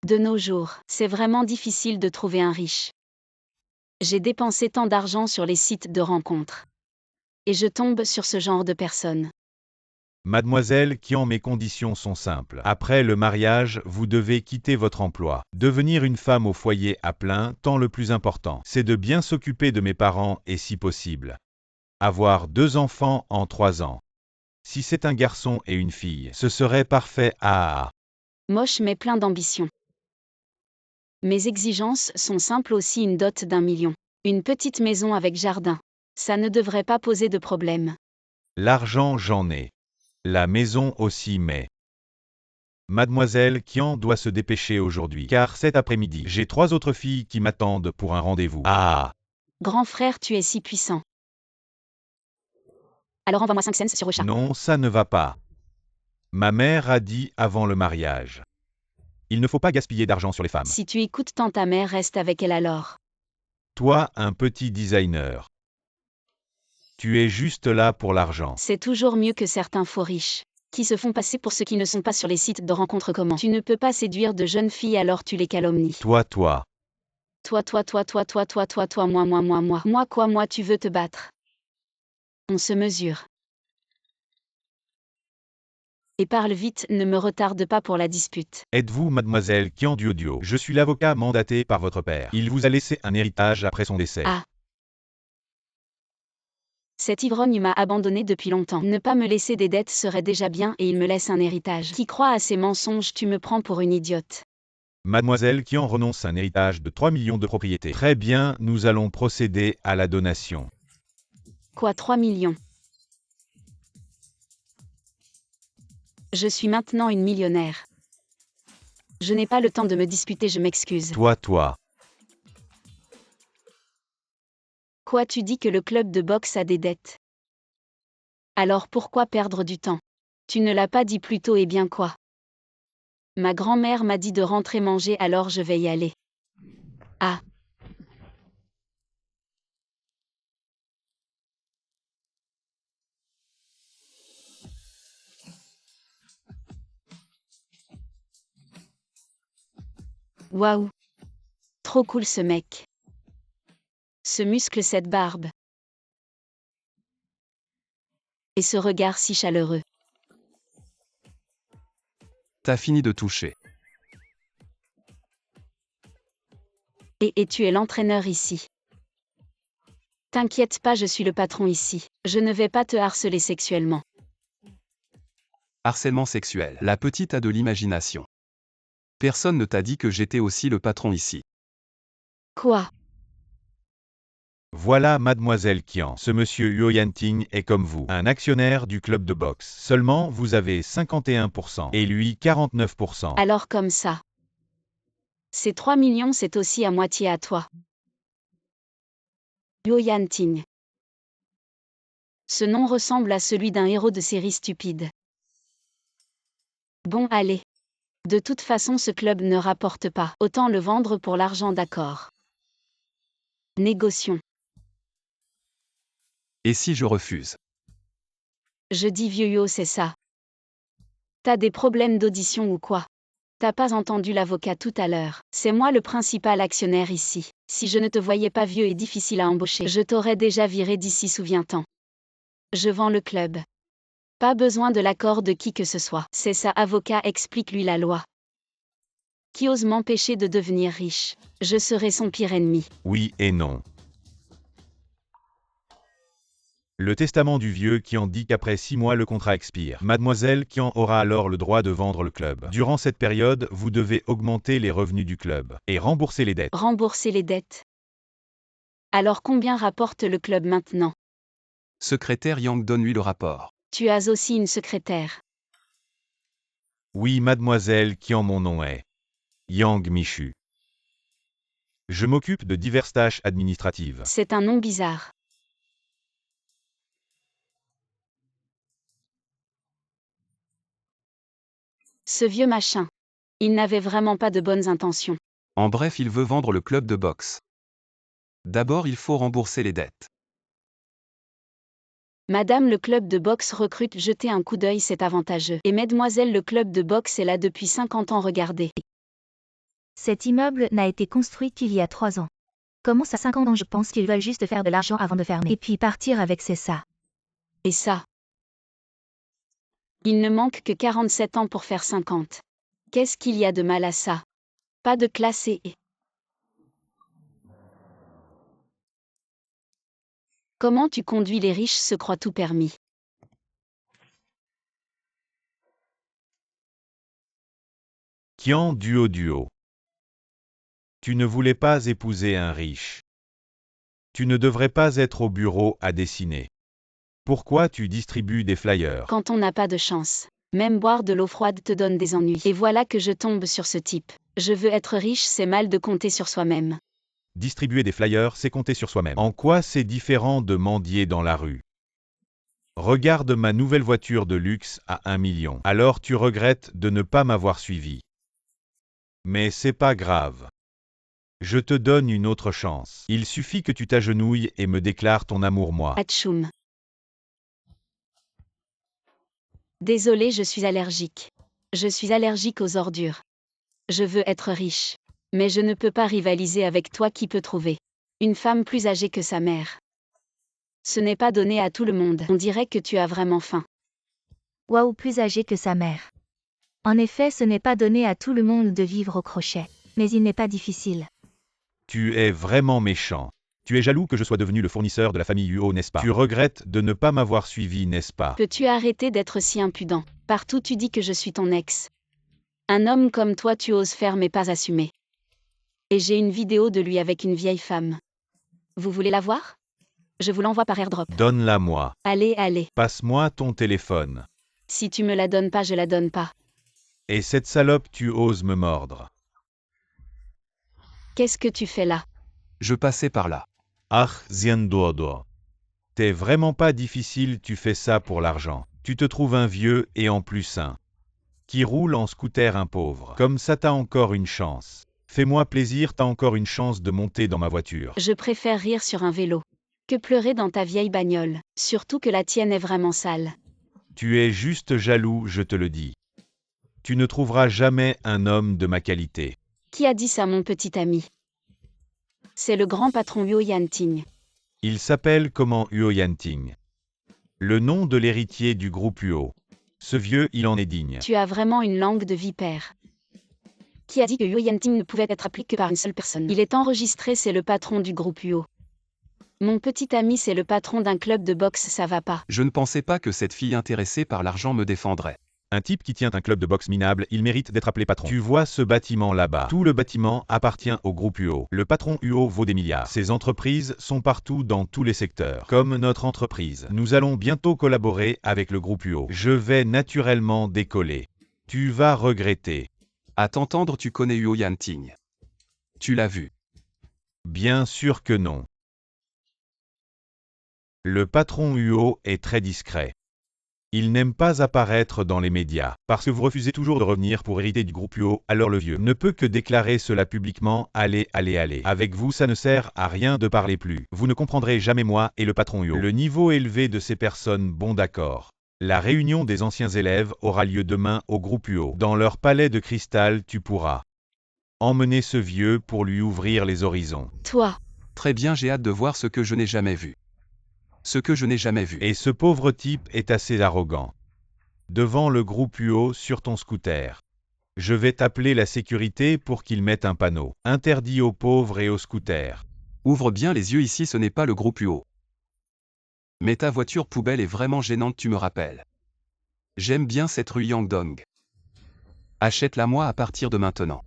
De nos jours, c'est vraiment difficile de trouver un riche. J'ai dépensé tant d'argent sur les sites de rencontres. Et je tombe sur ce genre de personnes. Mademoiselle Kian, mes conditions sont simples. Après le mariage, vous devez quitter votre emploi. Devenir une femme au foyer à plein temps. Le plus important, c'est de bien s'occuper de mes parents et si possible, avoir 2 enfants en 3 ans. Si c'est un garçon et une fille, ce serait parfait. Moche mais plein d'ambition. Mes exigences sont simples aussi, une dot d'1 million. Une petite maison avec jardin. Ça ne devrait pas poser de problème. L'argent, j'en ai. La maison aussi, mais Mademoiselle Kian doit se dépêcher aujourd'hui, car cet après-midi, j'ai 3 autres filles qui m'attendent pour un rendez-vous. Grand frère, tu es si puissant. Alors envoie-moi 5 cents sur Ocha. Non, ça ne va pas. Ma mère a dit avant le mariage. Il ne faut pas gaspiller d'argent sur les femmes. Si tu écoutes tant ta mère, reste avec elle alors. Toi, un petit designer. Tu es juste là pour l'argent. C'est toujours mieux que certains faux riches, qui se font passer pour ceux qui ne sont pas sur les sites de rencontres. Comment tu ne peux pas séduire de jeunes filles alors tu les calomnies. Toi. Toi, moi quoi, moi tu veux te battre. On se mesure. Et parle vite, ne me retarde pas pour la dispute. Êtes-vous Mademoiselle Kian Diodio? Je suis l'avocat mandaté par votre père. Il vous a laissé un héritage après son décès. Cet ivrogne m'a abandonné depuis longtemps. Ne pas me laisser des dettes serait déjà bien et il me laisse un héritage. Qui croit à ces mensonges? Tu me prends pour une idiote. Mademoiselle Kian renonce à un héritage de 3 millions de propriétés. Très bien, nous allons procéder à la donation. Quoi, 3 millions? Je suis maintenant une millionnaire. Je n'ai pas le temps de me disputer, je m'excuse. Toi. Quoi, tu dis que le club de boxe a des dettes? Alors pourquoi perdre du temps? Tu ne l'as pas dit plus tôt, et bien quoi? Ma grand-mère m'a dit de rentrer manger, alors je vais y aller. Waouh! Trop cool ce mec. Ce muscle, cette barbe. Et ce regard si chaleureux. T'as fini de toucher. Et tu es l'entraîneur ici. T'inquiète pas, je suis le patron ici. Je ne vais pas te harceler sexuellement. Harcèlement sexuel. La petite a de l'imagination. Personne ne t'a dit que j'étais aussi le patron ici. Quoi? Voilà Mademoiselle Kian. Ce monsieur Yuo Yanting est comme vous, un actionnaire du club de boxe. Seulement, vous avez 51% et lui 49%. Alors comme ça. Ces 3 millions, c'est aussi à moitié à toi. Yuo Yanting. Ce nom ressemble à celui d'un héros de série stupide. Bon, allez. De toute façon, ce club ne rapporte pas. Autant le vendre pour l'argent, d'accord. Négocions. Et si je refuse? Je dis vieux yo, c'est ça. T'as des problèmes d'audition ou quoi? T'as pas entendu l'avocat tout à l'heure? C'est moi le principal actionnaire ici. Si je ne te voyais pas vieux et difficile à embaucher, je t'aurais déjà viré d'ici, souviens-t'en. Je vends le club. Pas besoin de l'accord de qui que ce soit. C'est ça, avocat, explique-lui la loi. Qui ose m'empêcher de devenir riche? Je serai son pire ennemi. Oui et non. Le testament du vieux Kian dit qu'après 6 mois le contrat expire. Mademoiselle Kian aura alors le droit de vendre le club. Durant cette période, vous devez augmenter les revenus du club et rembourser les dettes. Rembourser les dettes. Alors combien rapporte le club maintenant? Secrétaire Yang, donne-lui le rapport. Tu as aussi une secrétaire. Oui Mademoiselle Kian, mon nom est Yang Michu. Je m'occupe de diverses tâches administratives. C'est un nom bizarre. Ce vieux machin. Il n'avait vraiment pas de bonnes intentions. En bref, il veut vendre le club de boxe. D'abord, il faut rembourser les dettes. Madame, le club de boxe recrute, jetez un coup d'œil, c'est avantageux. Et mesdemoiselles, le club de boxe est là depuis 50 ans, regardez. Cet immeuble n'a été construit qu'il y a 3 ans. Comment ça 5 ans? Je pense qu'ils veulent juste faire de l'argent avant de fermer. Et puis partir avec c'est ça. Et ça? Il ne manque que 47 ans pour faire 50. Qu'est-ce qu'il y a de mal à ça? Pas de classe et... Comment tu conduis? Les riches se croient tout permis. Kian duo. Tu ne voulais pas épouser un riche. Tu ne devrais pas être au bureau à dessiner. Pourquoi tu distribues des flyers? Quand on n'a pas de chance. Même boire de l'eau froide te donne des ennuis. Et voilà que je tombe sur ce type. Je veux être riche, c'est mal de compter sur soi-même. Distribuer des flyers, c'est compter sur soi-même. En quoi c'est différent de mendier dans la rue? Regarde ma nouvelle voiture de luxe à 1 million. Alors tu regrettes de ne pas m'avoir suivi. Mais c'est pas grave. Je te donne une autre chance. Il suffit que tu t'agenouilles et me déclares ton amour moi. Atchoum. Désolé, je suis allergique. Je suis allergique aux ordures. Je veux être riche. Mais je ne peux pas rivaliser avec toi. Qui peut trouver une femme plus âgée que sa mère? Ce n'est pas donné à tout le monde. On dirait que tu as vraiment faim. Waouh, plus âgé que sa mère. En effet, ce n'est pas donné à tout le monde de vivre au crochet. Mais il n'est pas difficile. Tu es vraiment méchant. Tu es jaloux que je sois devenu le fournisseur de la famille Huo, n'est-ce pas? Tu regrettes de ne pas m'avoir suivi, n'est-ce pas? Peux-tu arrêter d'être si impudent? Partout tu dis que je suis ton ex. Un homme comme toi, tu oses faire mais pas assumer. Et j'ai une vidéo de lui avec une vieille femme. Vous voulez la voir? Je vous l'envoie par airdrop. Donne-la-moi. Allez. Passe-moi ton téléphone. Si tu me la donnes pas, je la donne pas. Et cette salope, tu oses me mordre. Qu'est-ce que tu fais là? Je passais par là. Ah, Ziendodo. T'es vraiment pas difficile, tu fais ça pour l'argent. Tu te trouves un vieux et en plus sain. Qui roule en scooter un pauvre. Comme ça t'as encore une chance. Fais-moi plaisir, t'as encore une chance de monter dans ma voiture. Je préfère rire sur un vélo que pleurer dans ta vieille bagnole, surtout que la tienne est vraiment sale. Tu es juste jaloux, je te le dis. Tu ne trouveras jamais un homme de ma qualité. Qui a dit ça, mon petit ami? C'est le grand patron Huo Yanting. Il s'appelle comment? Huo Yanting. Le nom de l'héritier du groupe Huo. Ce vieux, il en est digne. Tu as vraiment une langue de vipère. Qui a dit que Huo Yanting ne pouvait être appelé que par une seule personne? Il est enregistré, c'est le patron du groupe Huo. Mon petit ami, c'est le patron d'un club de boxe, ça va pas. Je ne pensais pas que cette fille intéressée par l'argent me défendrait. Un type qui tient un club de boxe minable, il mérite d'être appelé patron. Tu vois ce bâtiment là-bas? Tout le bâtiment appartient au groupe Huo. Le patron Huo vaut des milliards. Ses entreprises sont partout dans tous les secteurs. Comme notre entreprise. Nous allons bientôt collaborer avec le groupe Huo. Je vais naturellement décoller. Tu vas regretter. À t'entendre, tu connais Huo Yanting. Tu l'as vu. Bien sûr que non. Le patron Huo est très discret. Il n'aime pas apparaître dans les médias, parce que vous refusez toujours de revenir pour hériter du groupe Huo, alors le vieux ne peut que déclarer cela publiquement. Allez. Avec vous, ça ne sert à rien de parler plus. Vous ne comprendrez jamais moi et le patron Huo. Le niveau élevé de ces personnes, bon d'accord. La réunion des anciens élèves aura lieu demain au groupe Huo. Dans leur palais de cristal, tu pourras emmener ce vieux pour lui ouvrir les horizons. Toi. Très bien, j'ai hâte de voir ce que je n'ai jamais vu. Ce que je n'ai jamais vu. Et ce pauvre type est assez arrogant. Devant le groupe Huo sur ton scooter. Je vais t'appeler la sécurité pour qu'ils mettent un panneau. Interdit aux pauvres et aux scooters. Ouvre bien les yeux, ici ce n'est pas le groupe Huo. Mais ta voiture poubelle est vraiment gênante, tu me rappelles. J'aime bien cette rue Yangdong. Achète-la moi à partir de maintenant.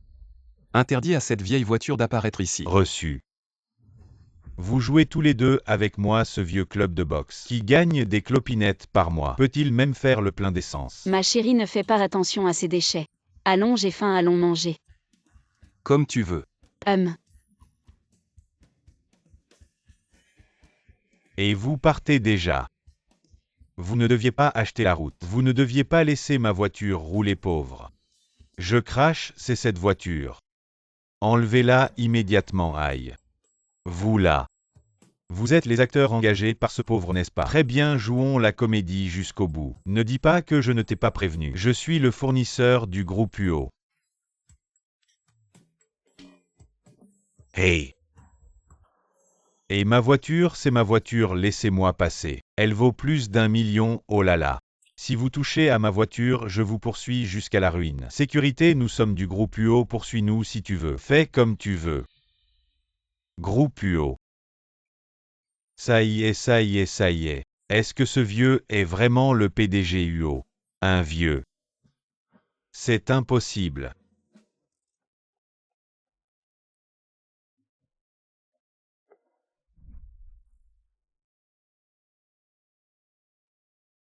Interdit à cette vieille voiture d'apparaître ici. Reçu. Vous jouez tous les deux avec moi ce vieux club de boxe qui gagne des clopinettes par mois. Peut-il même faire le plein d'essence? Ma chérie, ne fais pas attention à ces déchets. Allons, j'ai faim, allons manger. Comme tu veux. Et vous partez déjà. Vous ne deviez pas acheter la route. Vous ne deviez pas laisser ma voiture rouler, pauvre. Je crache, c'est cette voiture. Enlevez-la immédiatement, aïe. Vous là. Vous êtes les acteurs engagés par ce pauvre, n'est-ce pas? Très bien, jouons la comédie jusqu'au bout. Ne dis pas que je ne t'ai pas prévenu. Je suis le fournisseur du groupe Huo. Hey. Et ma voiture, c'est ma voiture, laissez-moi passer. Elle vaut plus d'1 million, oh là là. Si vous touchez à ma voiture, je vous poursuis jusqu'à la ruine. Sécurité, nous sommes du groupe UO, poursuis-nous si tu veux. Fais comme tu veux. Groupe UO. Ça y est, ça y est, ça y est. Est-ce que ce vieux est vraiment le PDG UO? Un vieux. C'est impossible.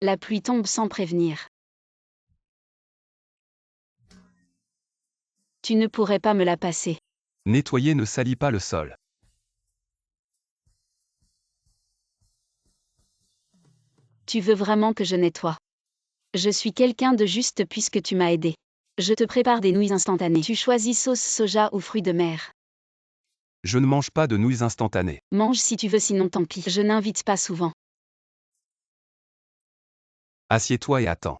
La pluie tombe sans prévenir. Tu ne pourrais pas me la passer. Nettoyer ne salit pas le sol. Tu veux vraiment que je nettoie? Je suis quelqu'un de juste puisque tu m'as aidé. Je te prépare des nouilles instantanées. Tu choisis sauce soja ou fruits de mer. Je ne mange pas de nouilles instantanées. Mange si tu veux, sinon tant pis. Je n'invite pas souvent. Assieds-toi et attends.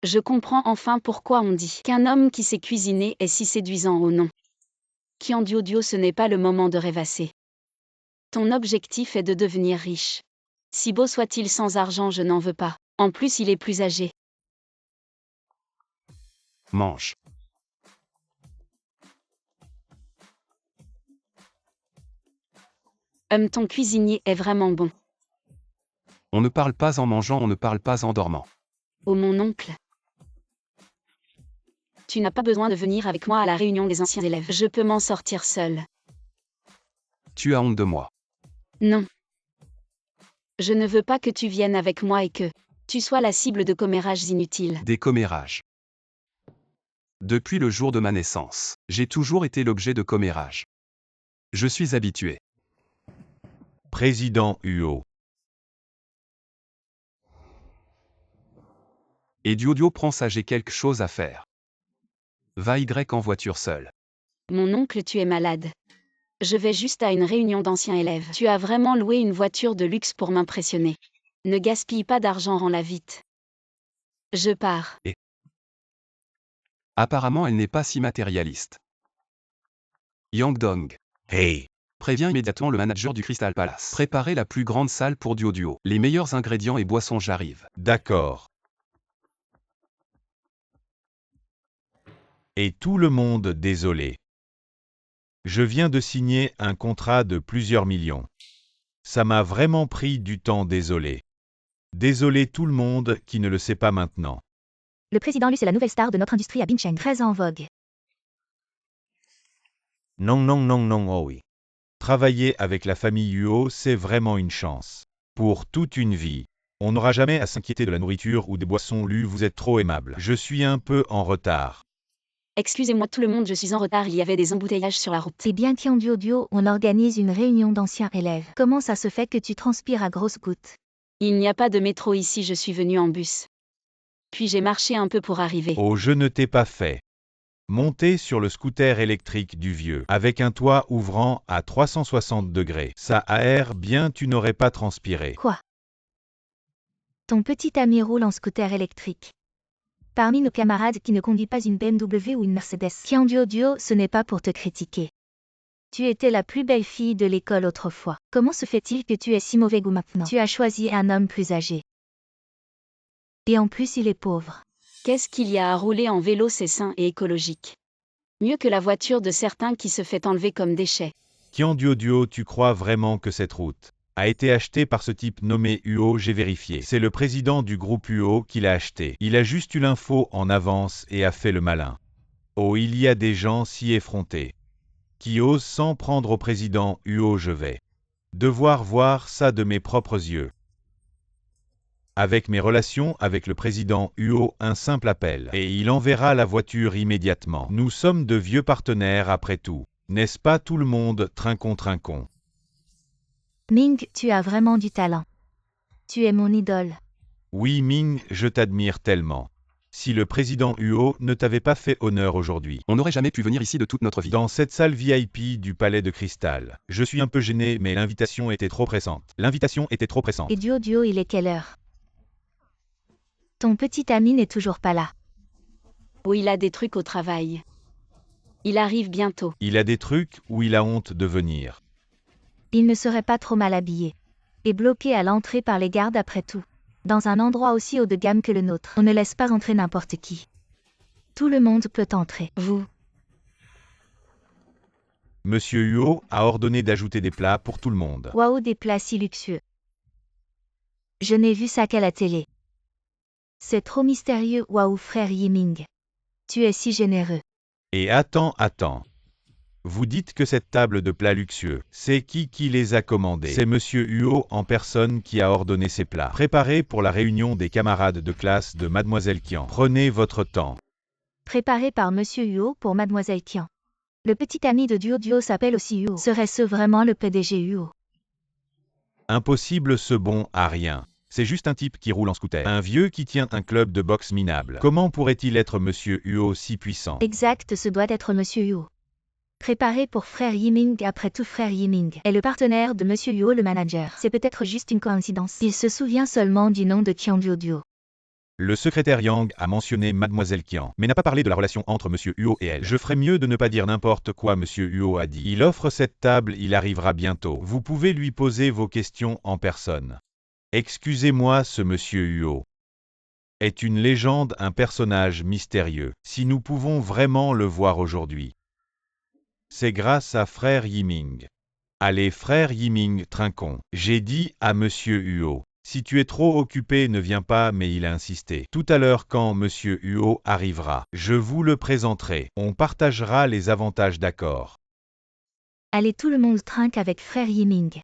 Je comprends enfin pourquoi on dit qu'un homme qui sait cuisiner est si séduisant au nom. Kiandiodio, ce n'est pas le moment de rêvasser. Ton objectif est de devenir riche. Si beau soit-il, sans argent, je n'en veux pas. En plus, il est plus âgé. Mange. Ton cuisinier est vraiment bon. On ne parle pas en mangeant, on ne parle pas en dormant. Oh mon oncle. Tu n'as pas besoin de venir avec moi à la réunion des anciens élèves. Je peux m'en sortir seul. Tu as honte de moi. Non. Je ne veux pas que tu viennes avec moi et que tu sois la cible de commérages inutiles. Des commérages. Depuis le jour de ma naissance, j'ai toujours été l'objet de commérages. Je suis habitué. Président UO. Et Diodio prend ça, j'ai quelque chose à faire. Va Y en voiture seule. Mon oncle, tu es malade. Je vais juste à une réunion d'anciens élèves. Tu as vraiment loué une voiture de luxe pour m'impressionner. Ne gaspille pas d'argent, rends-la vite. Je pars. Apparemment, elle n'est pas si matérialiste. Yangdong. Hey. Préviens immédiatement le manager du Crystal Palace. Préparez la plus grande salle pour Diodio. Les meilleurs ingrédients et boissons, j'arrive. D'accord. Et tout le monde, désolé. Je viens de signer un contrat de plusieurs millions. Ça m'a vraiment pris du temps, désolé. Désolé tout le monde qui ne le sait pas maintenant. Le président Lu, c'est la nouvelle star de notre industrie à Bincheng, très en vogue. Non, non, non, non, oh oui. Travailler avec la famille UO, c'est vraiment une chance. Pour toute une vie. On n'aura jamais à s'inquiéter de la nourriture ou des boissons. Lu, vous êtes trop aimable. Je suis un peu en retard. Excusez-moi tout le monde, je suis en retard, il y avait des embouteillages sur la route. C'est bien Kiandiodio, on organise une réunion d'anciens élèves. Comment ça se fait que tu transpires à grosses gouttes? Il n'y a pas de métro ici, je suis venu en bus. Puis j'ai marché un peu pour arriver. Oh, je ne t'ai pas fait. Monter sur le scooter électrique du vieux, avec un toit ouvrant à 360 degrés. Ça aère bien, tu n'aurais pas transpiré. Quoi? Ton petit ami roule en scooter électrique. Parmi nos camarades qui ne conduit pas une BMW ou une Mercedes. Kiandiodio, ce n'est pas pour te critiquer. Tu étais la plus belle fille de l'école autrefois. Comment se fait-il que tu aies si mauvais goût maintenant? Tu as choisi un homme plus âgé. Et en plus il est pauvre. Qu'est-ce qu'il y a à rouler en vélo, c'est sain et écologique. Mieux que la voiture de certains qui se fait enlever comme déchet. Kiandiodio, tu crois vraiment que cette route a été achetée par ce type nommé UO? J'ai vérifié. C'est le président du groupe UO qui l'a acheté. Il a juste eu l'info en avance et a fait le malin. Oh, il y a des gens si effrontés qui osent s'en prendre au président UO. Je vais devoir voir ça de mes propres yeux. Avec mes relations avec le président UO, un simple appel, et il enverra la voiture immédiatement. Nous sommes de vieux partenaires après tout. N'est-ce pas tout le monde, trinquons, trinquons. Ming, tu as vraiment du talent. Tu es mon idole. Oui Ming, je t'admire tellement. Si le président UO ne t'avait pas fait honneur aujourd'hui, On n'aurait jamais pu venir ici de toute notre vie. dans cette salle VIP du Palais de Cristal, je suis un peu gêné mais l'invitation était trop pressante. L'invitation était trop pressante. Et Diodio, il est quelle heure? Ton petit ami n'est toujours pas là. Ou il a des trucs au travail. Il arrive bientôt. Il a des trucs ou il a honte de venir. Il ne serait pas trop mal habillé. Et bloqué à l'entrée par les gardes après tout. Dans un endroit aussi haut de gamme que le nôtre, on ne laisse pas entrer n'importe qui. Tout le monde peut entrer. Vous. Monsieur Huo a ordonné d'ajouter des plats pour tout le monde. Waouh, des plats si luxueux. Je n'ai vu ça qu'à la télé. C'est trop mystérieux, waouh frère Yiming. Tu es si généreux. Et attends. Vous dites que cette table de plats luxueux, c'est qui les a commandés? C'est Monsieur Huo en personne qui a ordonné ces plats. Préparés pour la réunion des camarades de classe de Mademoiselle Qian. Prenez votre temps. Préparé par Monsieur Huo pour Mademoiselle Qian. Le petit ami de Duo s'appelle aussi Huo. Serait-ce vraiment le PDG Huo? Impossible, ce bon à rien. C'est juste un type qui roule en scooter. Un vieux qui tient un club de boxe minable. Comment pourrait-il être Monsieur Huo si puissant? Exact, ce doit être Monsieur Huo. Préparé pour frère Yiming, après tout frère Yiming est le partenaire de Monsieur Huo, le manager. C'est peut-être juste une coïncidence. Il se souvient seulement du nom de Qian Duo. Le secrétaire Yang a mentionné Mademoiselle Qian, mais n'a pas parlé de la relation entre Monsieur Huo et elle. Je ferais mieux de ne pas dire n'importe quoi. Monsieur Huo a dit. Il offre cette table, il arrivera bientôt. Vous pouvez lui poser vos questions en personne. Excusez-moi, ce Monsieur Huo est une légende, un personnage mystérieux. Si nous pouvons vraiment le voir aujourd'hui, c'est grâce à frère Yiming. Allez, frère Yiming, trinquons. J'ai dit à Monsieur Huo. Si tu es trop occupé, ne viens pas, mais il a insisté. Tout à l'heure, quand Monsieur Huo arrivera, je vous le présenterai. On partagera les avantages, d'accord? Allez, tout le monde trinque avec frère Yiming.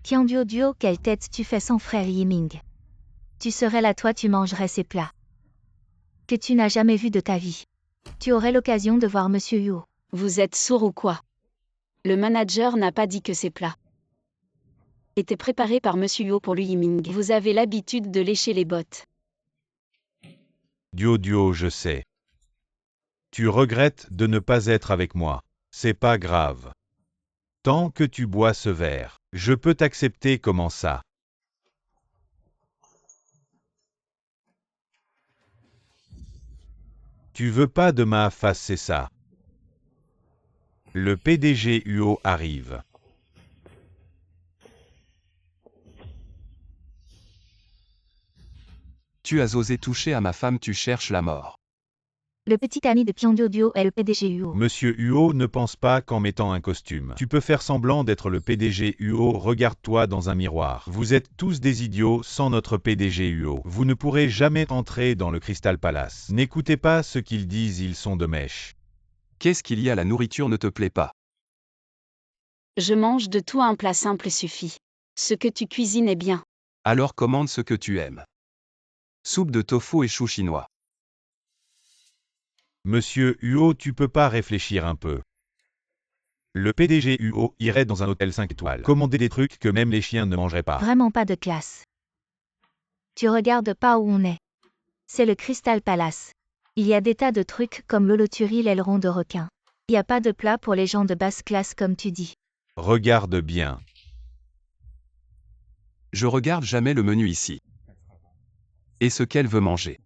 Qian Duo, quelle tête tu fais sans frère Yiming? Tu serais là, toi tu mangerais ces plats que tu n'as jamais vus de ta vie. Tu aurais l'occasion de voir Monsieur Huo. Vous êtes sourd ou quoi? Le manager n'a pas dit que ces plats étaient préparés par Monsieur Huo pour lui Yiming. Vous avez l'habitude de lécher les bottes. Duo, je sais. Tu regrettes de ne pas être avec moi. C'est pas grave. Tant que tu bois ce verre, je peux t'accepter. Comment ça? Tu veux pas de ma face, c'est ça? Le PDG Huo arrive. Tu as osé toucher à ma femme, tu cherches la mort. Le petit ami de Qian Duo est le PDG Huo. Monsieur Huo ne pense pas qu'en mettant un costume, tu peux faire semblant d'être le PDG Huo. Regarde-toi dans un miroir. Vous êtes tous des idiots sans notre PDG Huo. Vous ne pourrez jamais entrer dans le Crystal Palace. N'écoutez pas ce qu'ils disent, ils sont de mèche. Qu'est-ce qu'il y a? La nourriture ne te plaît pas? Je mange de tout, un plat simple suffit. Ce que tu cuisines est bien. Alors commande ce que tu aimes. Soupe de tofu et chou chinois. Monsieur Huo, tu peux pas réfléchir un peu? Le PDG Huo irait dans un hôtel 5 étoiles, commander des trucs que même les chiens ne mangeraient pas. Vraiment pas de classe. Tu regardes pas où on est. C'est le Crystal Palace. Il y a des tas de trucs comme l'holoturie, l'aileron de requin. Il n'y a pas de plat pour les gens de basse classe comme tu dis. Regarde bien. Je regarde jamais le menu ici. Et ce qu'elle veut manger.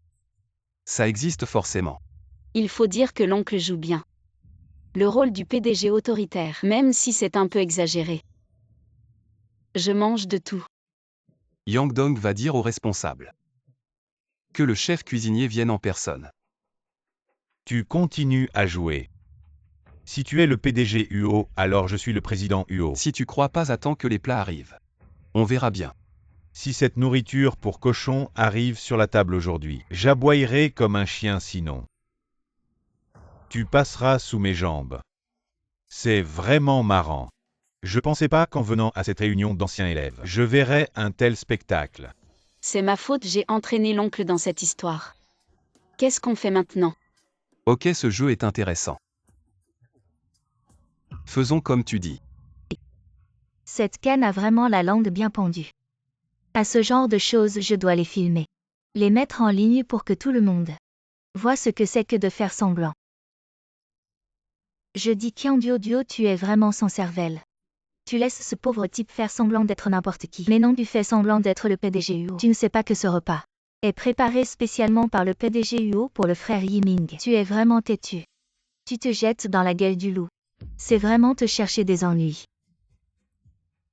Ça existe forcément. Il faut dire que l'oncle joue bien le rôle du PDG autoritaire, même si c'est un peu exagéré. Je mange de tout. Yang Dong va dire au responsable que le chef cuisinier vienne en personne. Tu continues à jouer. Si tu es le PDG Huo, alors je suis le président Huo. Si tu crois pas, attends que les plats arrivent. On verra bien. Si cette nourriture pour cochon arrive sur la table aujourd'hui, j'aboyerai comme un chien sinon. Tu passeras sous mes jambes. C'est vraiment marrant. Je pensais pas qu'en venant à cette réunion d'anciens élèves, je verrais un tel spectacle. C'est ma faute, j'ai entraîné l'oncle dans cette histoire. Qu'est-ce qu'on fait maintenant? Ok, ce jeu est intéressant. Faisons comme tu dis. Cette canne a vraiment la langue bien pendue. À ce genre de choses, je dois les filmer. Les mettre en ligne pour que tout le monde voit ce que c'est que de faire semblant. Je dis Qian Duo, tu es vraiment sans cervelle. Tu laisses ce pauvre type faire semblant d'être n'importe qui. Mais non, tu fais semblant d'être le PDG UO. Tu ne sais pas que ce repas est préparé spécialement par le PDG UO pour le frère Yiming. Tu es vraiment têtu. Tu te jettes dans la gueule du loup. C'est vraiment te chercher des ennuis.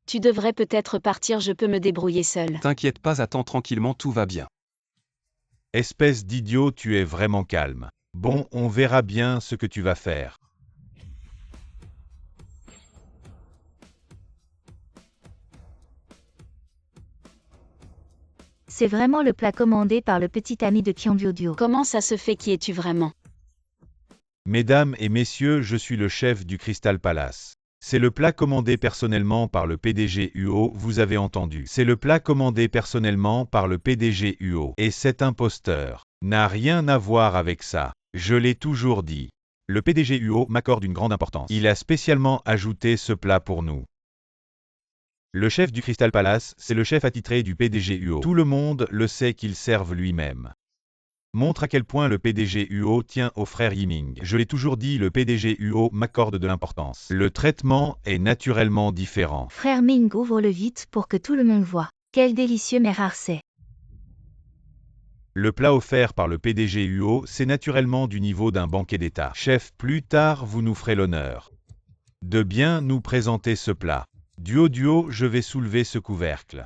Tu devrais peut-être partir, je peux me débrouiller seul. T'inquiète pas, attends tranquillement, tout va bien. Espèce d'idiot, tu es vraiment calme. Bon, on verra bien ce que tu vas faire. C'est vraiment le plat commandé par le petit ami de Qianduoduo. Comment ça se fait? Qui es-tu vraiment? Mesdames et messieurs, je suis le chef du Crystal Palace. C'est le plat commandé personnellement par le PDG UO, vous avez entendu. C'est le plat commandé personnellement par le PDG UO. Et cet imposteur n'a rien à voir avec ça. Je l'ai toujours dit. Le PDG UO m'accorde une grande importance. Il a spécialement ajouté ce plat pour nous. Le chef du Crystal Palace, c'est le chef attitré du PDG UO. Tout le monde le sait qu'il serve lui-même. Montre à quel point le PDG UO tient au frère Yiming. Je l'ai toujours dit, le PDG UO m'accorde de l'importance. Le traitement est naturellement différent. Frère Ming, ouvre-le vite pour que tout le monde voit. Quel délicieux mais rare c'est. Le plat offert par le PDG UO, c'est naturellement du niveau d'un banquet d'État. Chef, plus tard, vous nous ferez l'honneur de bien nous présenter ce plat. Duo, je vais soulever ce couvercle.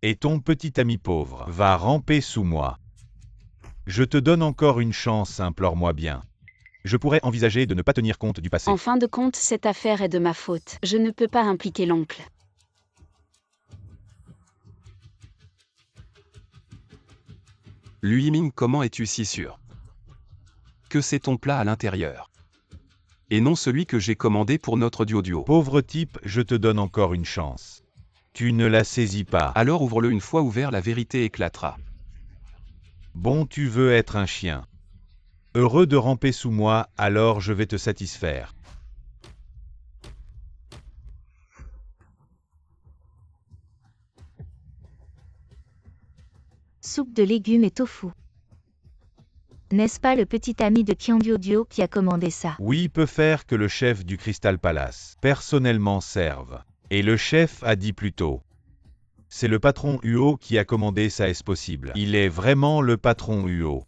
Et ton petit ami pauvre va ramper sous moi. Je te donne encore une chance, implore-moi bien. Je pourrais envisager de ne pas tenir compte du passé. En fin de compte, cette affaire est de ma faute. Je ne peux pas impliquer l'oncle. Lu Yiming, comment es-tu si sûr que c'est ton plat à l'intérieur? Et non celui que j'ai commandé pour notre duo. Pauvre type, je te donne encore une chance. Tu ne la saisis pas. Alors ouvre-le, une fois ouvert, la vérité éclatera. Bon, tu veux être un chien. Heureux de ramper sous moi, alors je vais te satisfaire. Soupe de légumes et tofu. N'est-ce pas le petit ami de Qianduoduo qui a commandé ça? Oui, peut faire que le chef du Crystal Palace personnellement serve. Et le chef a dit plus tôt. C'est le patron UO qui a commandé ça, est-ce possible? Il est vraiment le patron UO.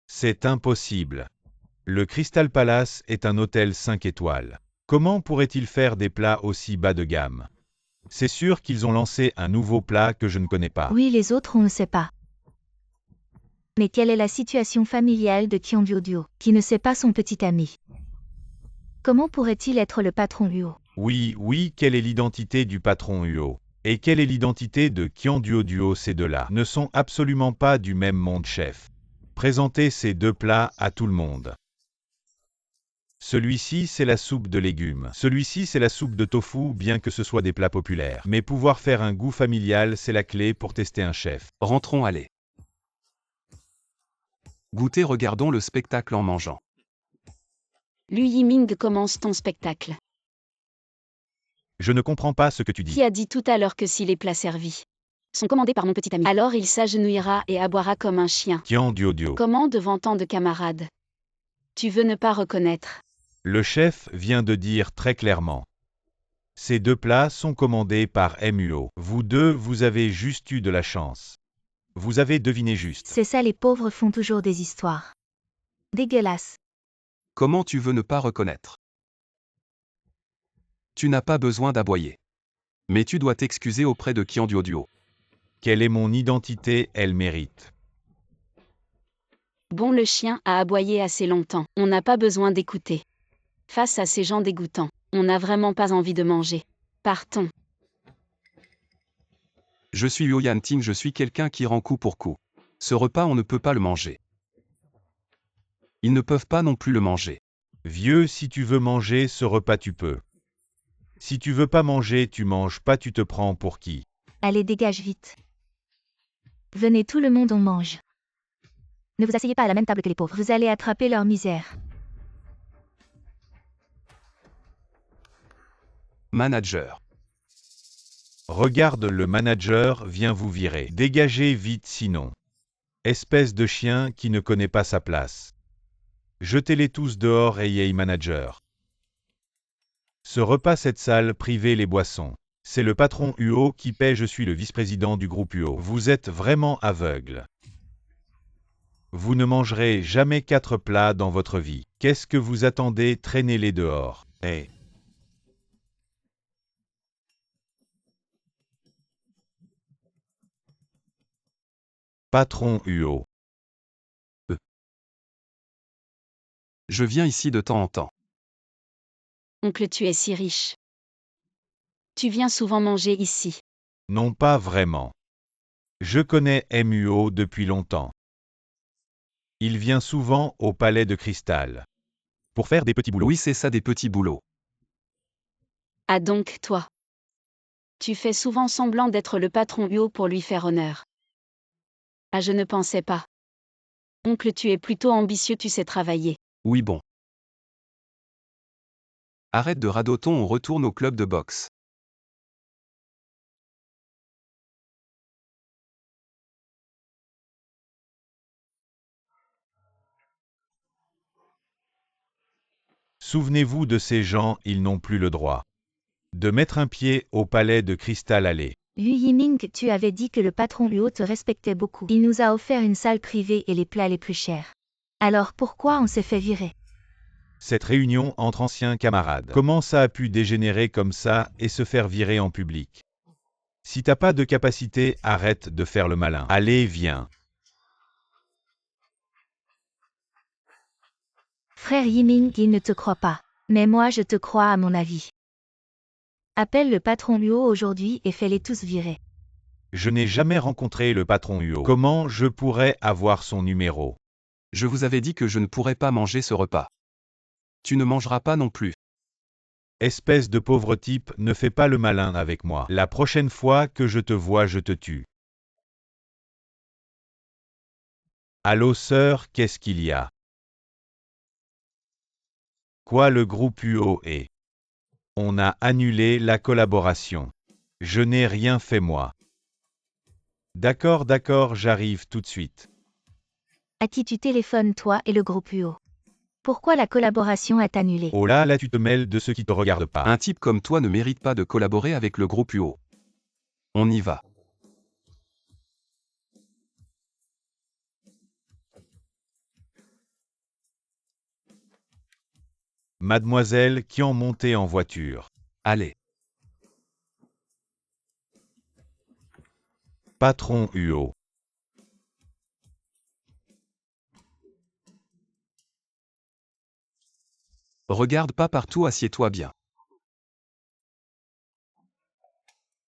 C'est impossible. Le Crystal Palace est un hôtel 5 étoiles. Comment pourrait-il faire des plats aussi bas de gamme? C'est sûr qu'ils ont lancé un nouveau plat que je ne connais pas. Oui, les autres on ne sait pas. Mais quelle est la situation familiale de Qianduoduo, qui ne sait pas son petit ami? Comment pourrait-il être le patron UO? Oui, quelle est l'identité du patron UO? Et quelle est l'identité de Qianduoduo? Ces deux-là ne sont absolument pas du même monde, chef. Présentez ces deux plats à tout le monde. Celui-ci, c'est la soupe de légumes. Celui-ci, c'est la soupe de tofu, bien que ce soit des plats populaires. Mais pouvoir faire un goût familial, c'est la clé pour tester un chef. Rentrons, allez. Goûtez, regardons le spectacle en mangeant. Lu Yiming, commence ton spectacle. Je ne comprends pas ce que tu dis. Qui a dit tout à l'heure que si les plats servis sont commandés par mon petit ami, alors il s'agenouillera et aboiera comme un chien? Qianduoduo. Comment devant tant de camarades? Tu veux ne pas reconnaître? Le chef vient de dire très clairement. Ces deux plats sont commandés par MUO. Vous deux, vous avez juste eu de la chance. Vous avez deviné juste. C'est ça, les pauvres font toujours des histoires. Dégueulasse. Comment tu veux ne pas reconnaître? Tu n'as pas besoin d'aboyer. Mais tu dois t'excuser auprès de Qianduoduo. Quelle est mon identité, elle mérite. Bon, le chien a aboyé assez longtemps. On n'a pas besoin d'écouter. Face à ces gens dégoûtants, on n'a vraiment pas envie de manger. Partons. Je suis Yo Yanting, je suis quelqu'un qui rend coup pour coup. Ce repas, on ne peut pas le manger. Ils ne peuvent pas non plus le manger. Vieux, si tu veux manger ce repas, tu peux. Si tu veux pas manger, tu manges pas, tu te prends pour qui? Allez, dégage vite. Venez, tout le monde, on mange. Ne vous asseyez pas à la même table que les pauvres, vous allez attraper leur misère. Manager. Regarde, le manager vient vous virer. Dégagez vite sinon. Espèce de chien qui ne connaît pas sa place. Jetez-les tous dehors, ayez manager. Ce repas cette salle privée les boissons. C'est le patron UO qui paie, je suis le vice-président du groupe UO. Vous êtes vraiment aveugle. Vous ne mangerez jamais 4 plats dans votre vie. Qu'est-ce que vous attendez? Traînez-les dehors. Hey. Patron UO. Je viens ici de temps en temps. Oncle, tu es si riche. Tu viens souvent manger ici. Non, pas vraiment. Je connais MUO depuis longtemps. Il vient souvent au Palais de Cristal. Pour faire des petits boulots. Oui, c'est ça, des petits boulots. Ah donc, toi. Tu fais souvent semblant d'être le patron UO pour lui faire honneur. Ah, je ne pensais pas. Oncle, tu es plutôt ambitieux, tu sais travailler. Oui, bon. Arrête de radoter, on retourne au club de boxe. Souvenez-vous de ces gens, ils n'ont plus le droit de mettre un pied au Palais de Cristal Alley. Yu Yiming, tu avais dit que le patron Luo te respectait beaucoup. Il nous a offert une salle privée et les plats les plus chers. Alors pourquoi on s'est fait virer? Cette réunion entre anciens camarades. Comment ça a pu dégénérer comme ça et se faire virer en public? Si t'as pas de capacité, arrête de faire le malin. Allez, viens. Frère Yiming, il ne te croit pas. Mais moi je te crois à mon avis. Appelle le patron Luo aujourd'hui et fais-les tous virer. Je n'ai jamais rencontré le patron UO. Comment je pourrais avoir son numéro? Je vous avais dit que je ne pourrais pas manger ce repas. Tu ne mangeras pas non plus. Espèce de pauvre type, ne fais pas le malin avec moi. La prochaine fois que je te vois, je te tue. Allô sœur, qu'est-ce qu'il y a? Quoi, le groupe UO est? On a annulé la collaboration. Je n'ai rien fait moi. D'accord, j'arrive tout de suite. À qui tu téléphones toi et le groupe UO? Pourquoi la collaboration est annulée? Oh là tu te mêles de ce qui te regarde pas. Un type comme toi ne mérite pas de collaborer avec le groupe UO. On y va. Mademoiselle qui en montait en voiture. Allez. Patron UO. Regarde pas partout, assieds-toi bien.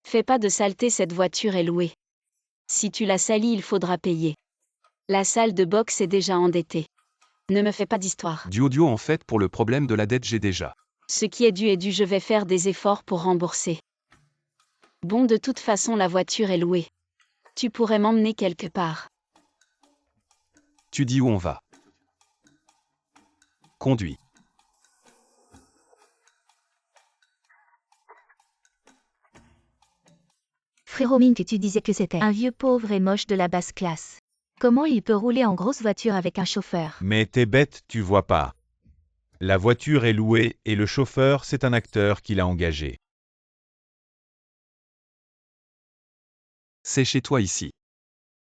Fais pas de saleté, cette voiture est louée. Si tu la salis, il faudra payer. La salle de boxe est déjà endettée. Ne me fais pas d'histoire. Duo en fait pour le problème de la dette j'ai déjà. Ce qui est dû, je vais faire des efforts pour rembourser. Bon, de toute façon, la voiture est louée. Tu pourrais m'emmener quelque part. Tu dis où on va. Conduis. Frérot Ming, tu disais que c'était un vieux pauvre et moche de la basse classe. Comment il peut rouler en grosse voiture avec un chauffeur? Mais t'es bête, tu vois pas. La voiture est louée et le chauffeur, c'est un acteur qui l'a engagé. C'est chez toi ici.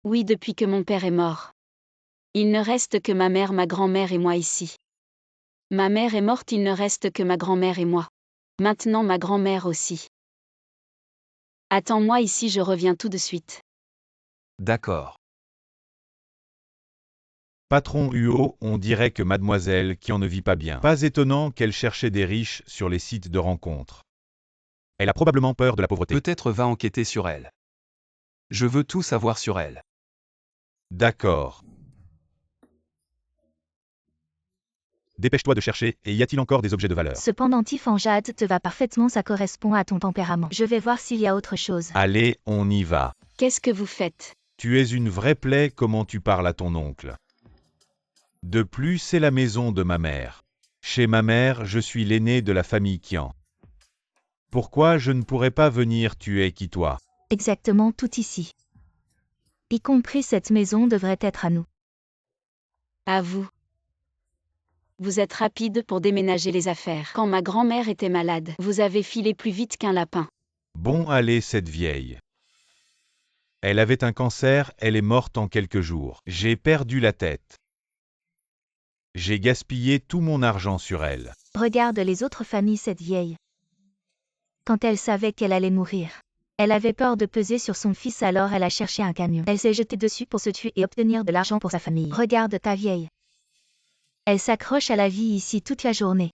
Oui, depuis que mon père est mort. Il ne reste que ma mère, ma grand-mère et moi ici. Ma mère est morte, il ne reste que ma grand-mère et moi. Maintenant ma grand-mère aussi. Attends-moi ici, je reviens tout de suite. D'accord. Patron UO, on dirait que mademoiselle qui en ne vit pas bien. Pas étonnant qu'elle cherchait des riches sur les sites de rencontres. Elle a probablement peur de la pauvreté. Peut-être va enquêter sur elle. Je veux tout savoir sur elle. D'accord. Dépêche-toi de chercher, et y a-t-il encore des objets de valeur? Ce pendentif en jade te va parfaitement, ça correspond à ton tempérament. Je vais voir s'il y a autre chose. Allez, on y va. Qu'est-ce que vous faites? Tu es une vraie plaie, comment tu parles à ton oncle. De plus, c'est la maison de ma mère. Chez ma mère, je suis l'aîné de la famille Kian. Pourquoi je ne pourrais pas venir? Tu es qui toi? Exactement tout ici. Y compris cette maison devrait être à nous. À vous. Vous êtes rapide pour déménager les affaires. Quand ma grand-mère était malade, vous avez filé plus vite qu'un lapin. Bon allez cette vieille. Elle avait un cancer, elle est morte en quelques jours. J'ai perdu la tête. J'ai gaspillé tout mon argent sur elle. Regarde les autres familles, cette vieille. Quand elle savait qu'elle allait mourir, elle avait peur de peser sur son fils, alors elle a cherché un camion. Elle s'est jetée dessus pour se tuer et obtenir de l'argent pour sa famille. Regarde ta vieille. Elle s'accroche à la vie ici toute la journée.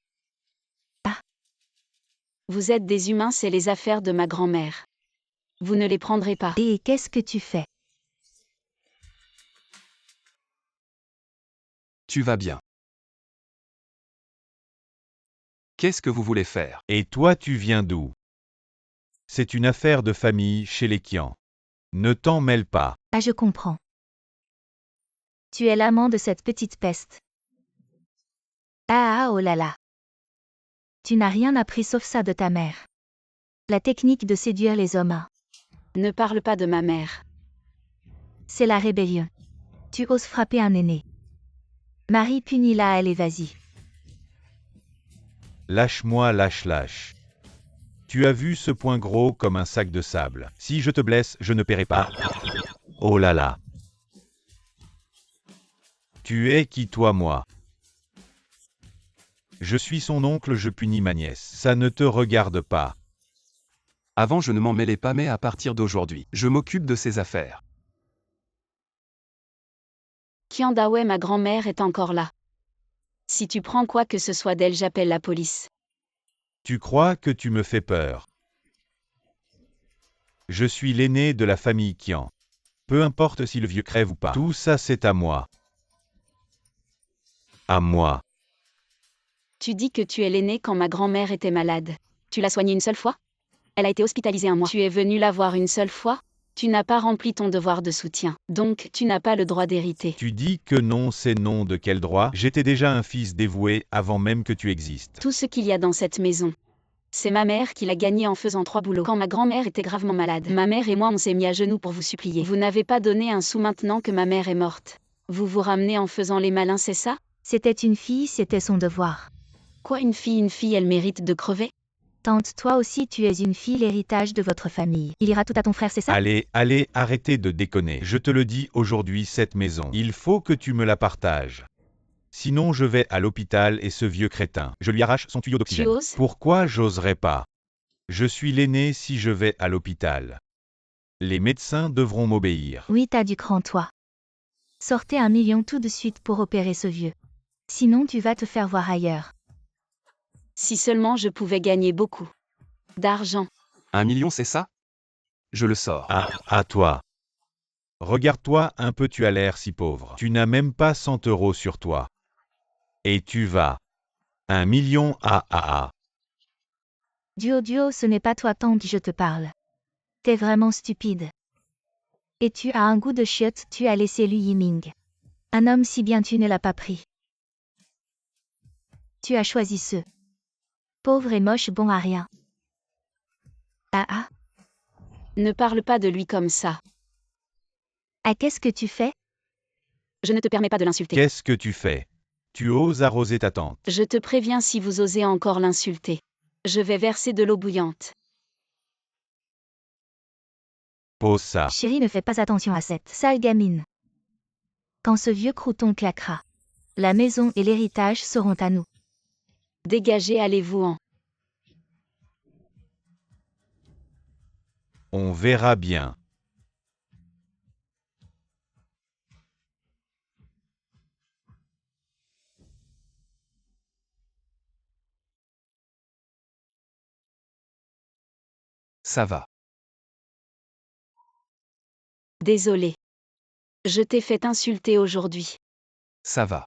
Vous êtes des humains, c'est les affaires de ma grand-mère. Vous ne les prendrez pas. Et qu'est-ce que tu fais? Tu vas bien. Qu'est-ce que vous voulez faire? Et toi tu viens d'où? C'est une affaire de famille chez les Kian. Ne t'en mêle pas. Ah, je comprends. Tu es l'amant de cette petite peste. Ah oh là là. Tu n'as rien appris sauf ça de ta mère. La technique de séduire les hommes. Ne parle pas de ma mère. C'est la rébellion. Tu oses frapper un aîné. Marie, punis-la, allez, vas-y. Lâche-moi, lâche. Tu as vu ce poing gros comme un sac de sable. Si je te blesse, je ne paierai pas. Oh là là. Tu es qui toi, moi? Je suis son oncle, je punis ma nièce. Ça ne te regarde pas. Avant je ne m'en mêlais pas, mais à partir d'aujourd'hui, je m'occupe de ses affaires. Kiandawe, ma grand-mère est encore là. Si tu prends quoi que ce soit d'elle, j'appelle la police. Tu crois que tu me fais peur? Je suis l'aîné de la famille Kian. Peu importe si le vieux crève ou pas. Tout ça c'est à moi. À moi. Tu dis que tu es l'aîné quand ma grand-mère était malade. Tu l'as soignée une seule fois? Elle a été hospitalisée un mois. Tu es venu la voir une seule fois? Tu n'as pas rempli ton devoir de soutien. Donc, tu n'as pas le droit d'hériter. Tu dis que non, c'est non, de quel droit? J'étais déjà un fils dévoué avant même que tu existes. Tout ce qu'il y a dans cette maison, c'est ma mère qui l'a gagné en faisant 3 boulots. Quand ma grand-mère était gravement malade, ma mère et moi on s'est mis à genoux pour vous supplier. Vous n'avez pas donné un sou maintenant que ma mère est morte. Vous vous ramenez en faisant les malins, c'est ça? C'était une fille, c'était son devoir. Quoi, une fille, elle mérite de crever? Tante, toi aussi tu es une fille, l'héritage de votre famille. Il ira tout à ton frère, c'est ça? Allez, arrêtez de déconner. Je te le dis aujourd'hui, cette maison, il faut que tu me la partages. Sinon je vais à l'hôpital et ce vieux crétin, je lui arrache son tuyau d'oxygène. Tu oses? Pourquoi j'oserais pas? Je suis l'aîné si je vais à l'hôpital. Les médecins devront m'obéir. Oui, t'as du cran, toi. Sortez 1 million tout de suite pour opérer ce vieux. Sinon tu vas te faire voir ailleurs. Si seulement je pouvais gagner beaucoup d'argent. 1 million, c'est ça? Je le sors. Ah, à toi. Regarde-toi un peu, tu as l'air si pauvre. Tu n'as même pas 100 € sur toi. Et tu vas. 1 million, Duo, ce n'est pas toi, tante, je te parle. T'es vraiment stupide. Et tu as un goût de chiotte, tu as laissé Lu Yiming. Un homme si bien, tu ne l'as pas pris. Tu as choisi ce pauvre et moche bon à rien. Ah. Ne parle pas de lui comme ça. Ah, qu'est-ce que tu fais? Je ne te permets pas de l'insulter. Qu'est-ce que tu fais? Tu oses arroser ta tante. Je te préviens, si vous osez encore l'insulter, je vais verser de l'eau bouillante. Pose ça. Chérie, ne fais pas attention à cette sale gamine. Quand ce vieux crouton claquera, la maison et l'héritage seront à nous. Dégagez, allez-vous-en. On verra bien. Ça va. Désolé. Je t'ai fait insulter aujourd'hui. Ça va.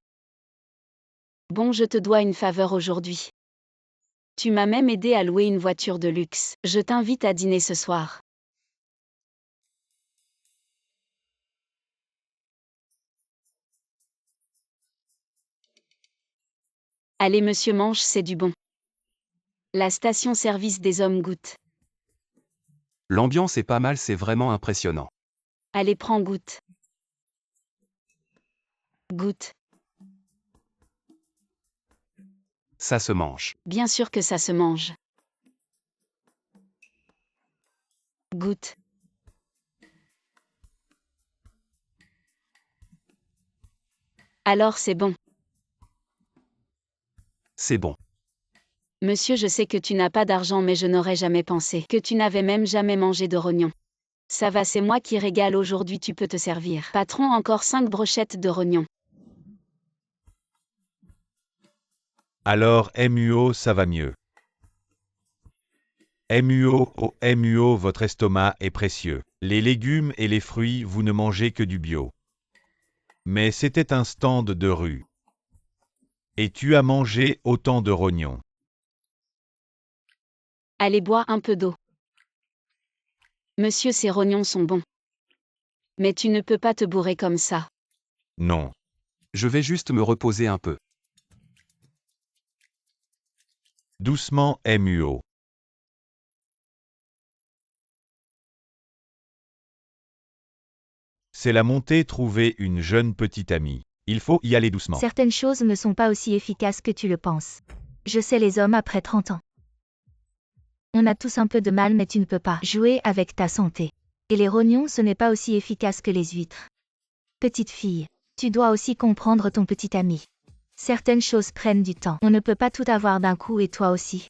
Bon, je te dois une faveur aujourd'hui. Tu m'as même aidé à louer une voiture de luxe. Je t'invite à dîner ce soir. Allez, monsieur, mange, c'est du bon. La station-service des hommes goûte. L'ambiance est pas mal, c'est vraiment impressionnant. Allez, prends, goûte. Goûte. Ça se mange. Bien sûr que ça se mange. Goûte. Alors c'est bon. C'est bon. Monsieur, je sais que tu n'as pas d'argent, mais je n'aurais jamais pensé que tu n'avais même jamais mangé de rognon. Ça va, c'est moi qui régale aujourd'hui, tu peux te servir. Patron, encore 5 brochettes de rognon. Alors MUO, ça va mieux. MUO, oh MUO, votre estomac est précieux. Les légumes et les fruits, vous ne mangez que du bio. Mais c'était un stand de rue. Et tu as mangé autant de rognons. Allez, bois un peu d'eau. Monsieur, ces rognons sont bons. Mais tu ne peux pas te bourrer comme ça. Non. Je vais juste me reposer un peu. Doucement MUO. C'est la montée, trouver une jeune petite amie. Il faut y aller doucement. Certaines choses ne sont pas aussi efficaces que tu le penses. Je sais les hommes après 30 ans. On a tous un peu de mal, mais tu ne peux pas jouer avec ta santé. Et les rognons, ce n'est pas aussi efficace que les huîtres. Petite fille, tu dois aussi comprendre ton petit ami. Certaines choses prennent du temps. On ne peut pas tout avoir d'un coup, et toi aussi.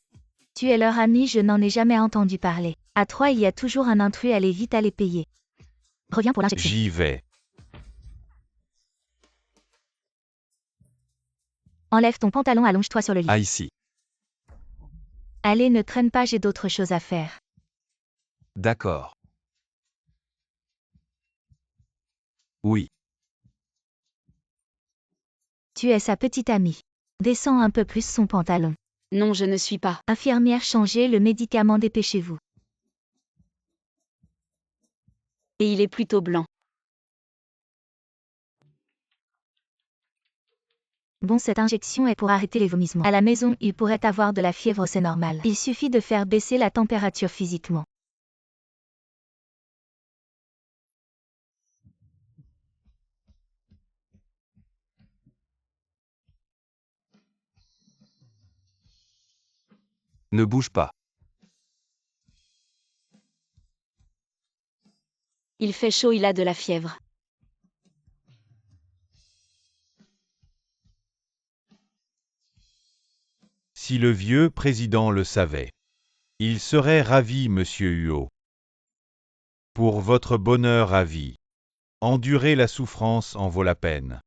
Tu es leur ami, je n'en ai jamais entendu parler. À 3, il y a toujours un intrus, allez vite à les payer. Reviens pour l'injection. J'y vais. Enlève ton pantalon, allonge-toi sur le lit. Ah ici. Allez, ne traîne pas, j'ai d'autres choses à faire. D'accord. Oui. Tu es sa petite amie. Descends un peu plus son pantalon. Non, je ne suis pas. Infirmière, changez le médicament, dépêchez-vous. Et il est plutôt blanc. Bon, cette injection est pour arrêter les vomissements. À la maison, il pourrait avoir de la fièvre, c'est normal. Il suffit de faire baisser la température physiquement. Ne bouge pas. Il fait chaud, il a de la fièvre. Si le vieux président le savait. Il serait ravi, monsieur Huot. Pour votre bonheur à vie. Endurer la souffrance en vaut la peine.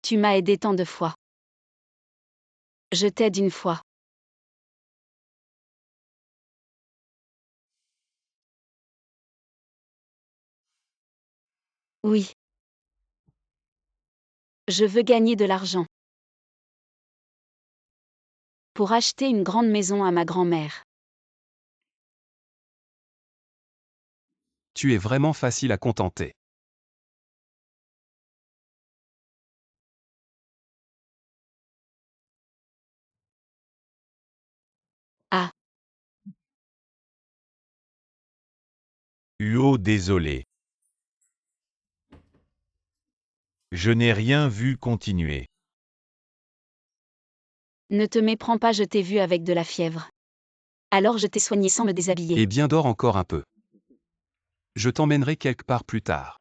Tu m'as aidé tant de fois. Je t'aide une fois. Oui. Je veux gagner de l'argent. Pour acheter une grande maison à ma grand-mère. Tu es vraiment facile à contenter. Ah. Huot, désolé. Je n'ai rien vu, continuer. Ne te méprends pas, je t'ai vu avec de la fièvre. Alors je t'ai soigné sans me déshabiller. Eh bien, dors encore un peu. Je t'emmènerai quelque part plus tard.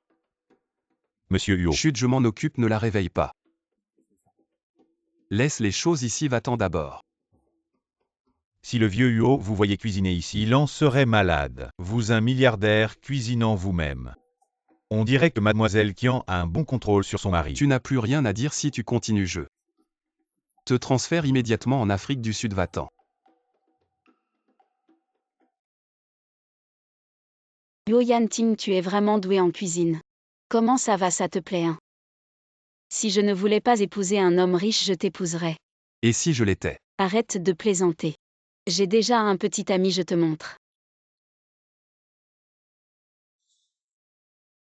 Monsieur Huot. Chut, je m'en occupe, ne la réveille pas. Laisse les choses ici, va-t'en d'abord. Si le vieux Huot vous voyait cuisiner ici, il en serait malade. Vous un milliardaire cuisinant vous-même. On dirait que mademoiselle Qian a un bon contrôle sur son mari. Tu n'as plus rien à dire si tu continues, je te transfère immédiatement en Afrique du Sud, va-t'en. Yo Yan Ting, tu es vraiment doué en cuisine. Comment ça va, ça te plaît, hein? Si je ne voulais pas épouser un homme riche, je t'épouserais. Et si je l'étais? Arrête de plaisanter. J'ai déjà un petit ami, je te montre.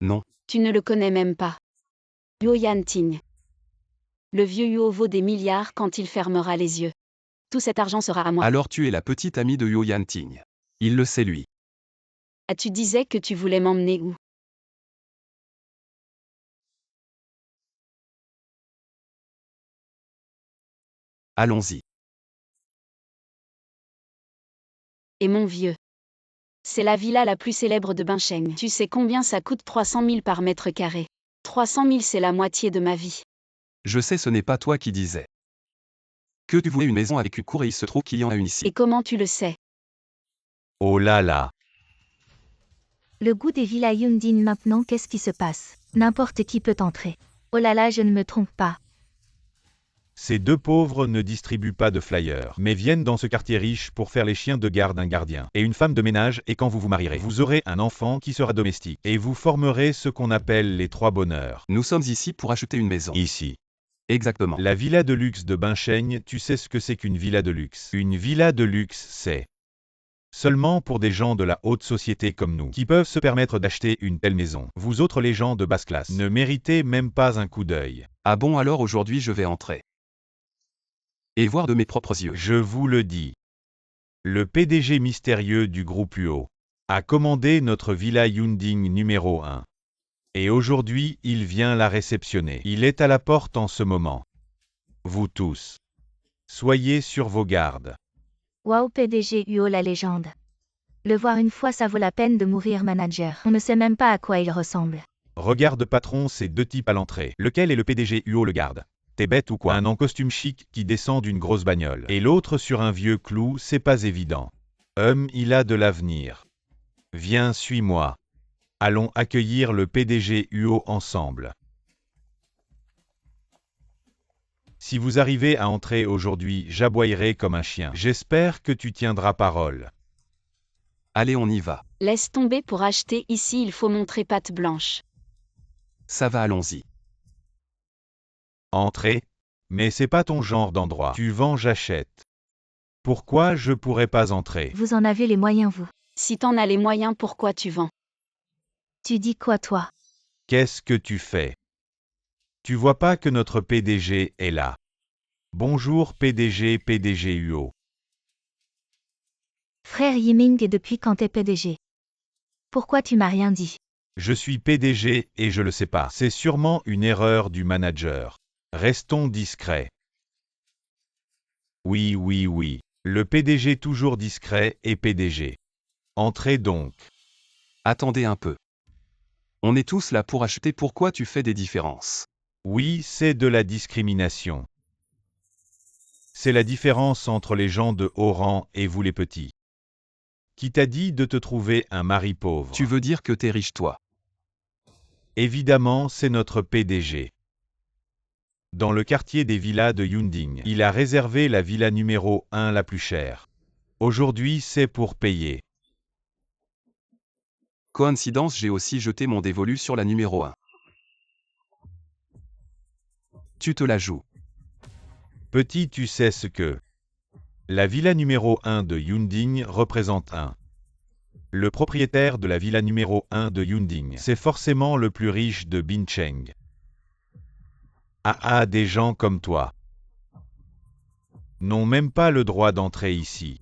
Non. Tu ne le connais même pas. Yo Yan Ting. Le vieux Huo vaut des milliards quand il fermera les yeux. Tout cet argent sera à moi. Alors tu es la petite amie de Yo Yan Ting. Il le sait lui. Ah, tu disais que tu voulais m'emmener où? Allons-y. Et mon vieux. C'est la villa la plus célèbre de Bincheng. Tu sais combien ça coûte 300 000 par mètre carré. 300 000 c'est la moitié de ma vie. Je sais, ce n'est pas toi qui disais que tu voulais une maison avec une cour et il se trouve qu'il y en a une ici. Et comment tu le sais? Oh là là. Le goût des villas Yundin maintenant, qu'est-ce qui se passe? N'importe qui peut entrer. Oh là là, je ne me trompe pas. Ces deux pauvres ne distribuent pas de flyers, mais viennent dans ce quartier riche pour faire les chiens de garde d'un gardien et une femme de ménage, et quand vous vous marierez, vous aurez un enfant qui sera domestique, et vous formerez ce qu'on appelle les trois bonheurs. Nous sommes ici pour acheter une maison. Ici. Exactement. La villa de luxe de Bincheng, tu sais ce que c'est qu'une villa de luxe? Une villa de luxe, c'est seulement pour des gens de la haute société comme nous, qui peuvent se permettre d'acheter une telle maison. Vous autres, les gens de basse classe, ne méritez même pas un coup d'œil. Ah bon, alors aujourd'hui je vais entrer et voir de mes propres yeux. Je vous le dis. Le PDG mystérieux du groupe UO a commandé notre villa Yunding numéro 1. Et aujourd'hui, il vient la réceptionner. Il est à la porte en ce moment. Vous tous, soyez sur vos gardes. Waouh, PDG UO, la légende. Le voir une fois, ça vaut la peine de mourir manager. On ne sait même pas à quoi il ressemble. Regarde patron, ces deux types à l'entrée. Lequel est le PDG UO le garde? T'es bête ou quoi? Un en costume chic qui descend d'une grosse bagnole. Et l'autre sur un vieux clou, c'est pas évident. Il a de l'avenir. Viens, suis-moi. Allons accueillir le PDG UO ensemble. Si vous arrivez à entrer aujourd'hui, j'aboyerai comme un chien. J'espère que tu tiendras parole. Allez, on y va. Laisse tomber, pour acheter ici il faut montrer patte blanche. Ça va, allons-y. Entrer? Mais c'est pas ton genre d'endroit. Tu vends, j'achète. Pourquoi je pourrais pas entrer? Vous en avez les moyens, vous. Si t'en as les moyens, pourquoi tu vends? Tu dis quoi, toi? Qu'est-ce que tu fais? Tu vois pas que notre PDG est là? Bonjour PDG UO. Frère Yiming, et depuis quand t'es PDG? Pourquoi tu m'as rien dit? Je suis PDG et je le sais pas. C'est sûrement une erreur du manager. Restons discrets. Oui. Le PDG toujours discret et PDG. Entrez donc. Attendez un peu. On est tous là pour acheter, pourquoi tu fais des différences? Oui, c'est de la discrimination. C'est la différence entre les gens de haut rang et vous les petits. Qui t'a dit de te trouver un mari pauvre? Tu veux dire que t'es riche, toi? Évidemment, c'est notre PDG. Dans le quartier des villas de Yunding, il a réservé la villa numéro 1 la plus chère. Aujourd'hui, c'est pour payer. Coïncidence, j'ai aussi jeté mon dévolu sur la numéro 1. Tu te la joues. Petit, tu sais ce que la villa numéro 1 de Yunding représente un. Le propriétaire de la villa numéro 1 de Yunding, c'est forcément le plus riche de Bincheng. Des gens comme toi n'ont même pas le droit d'entrer ici.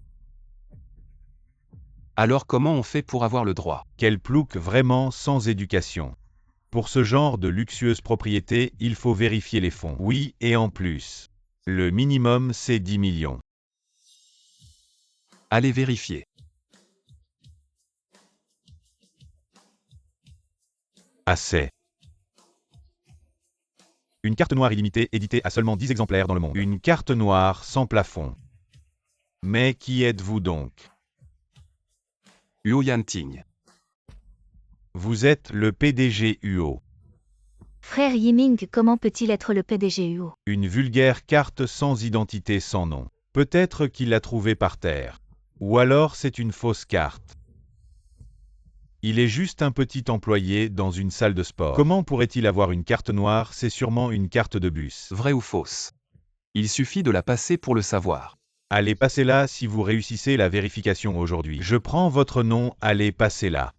Alors comment on fait pour avoir le droit? Quel plouc vraiment sans éducation. Pour ce genre de luxueuse propriété, il faut vérifier les fonds. Oui, et en plus. Le minimum, c'est 10 millions. Allez vérifier. Assez. Une carte noire illimitée éditée à seulement 10 exemplaires dans le monde. Une carte noire sans plafond. Mais qui êtes-vous donc? Uo Yanting. Vous êtes le PDG UO. Frère Yiming, comment peut-il être le PDG UO? Une vulgaire carte sans identité, sans nom. Peut-être qu'il l'a trouvée par terre. Ou alors c'est une fausse carte. Il est juste un petit employé dans une salle de sport. Comment pourrait-il avoir une carte noire? C'est sûrement une carte de bus. Vrai ou fausse? Il suffit de la passer pour le savoir. Allez, passez-la si vous réussissez la vérification aujourd'hui. Je prends votre nom, allez, passez-la.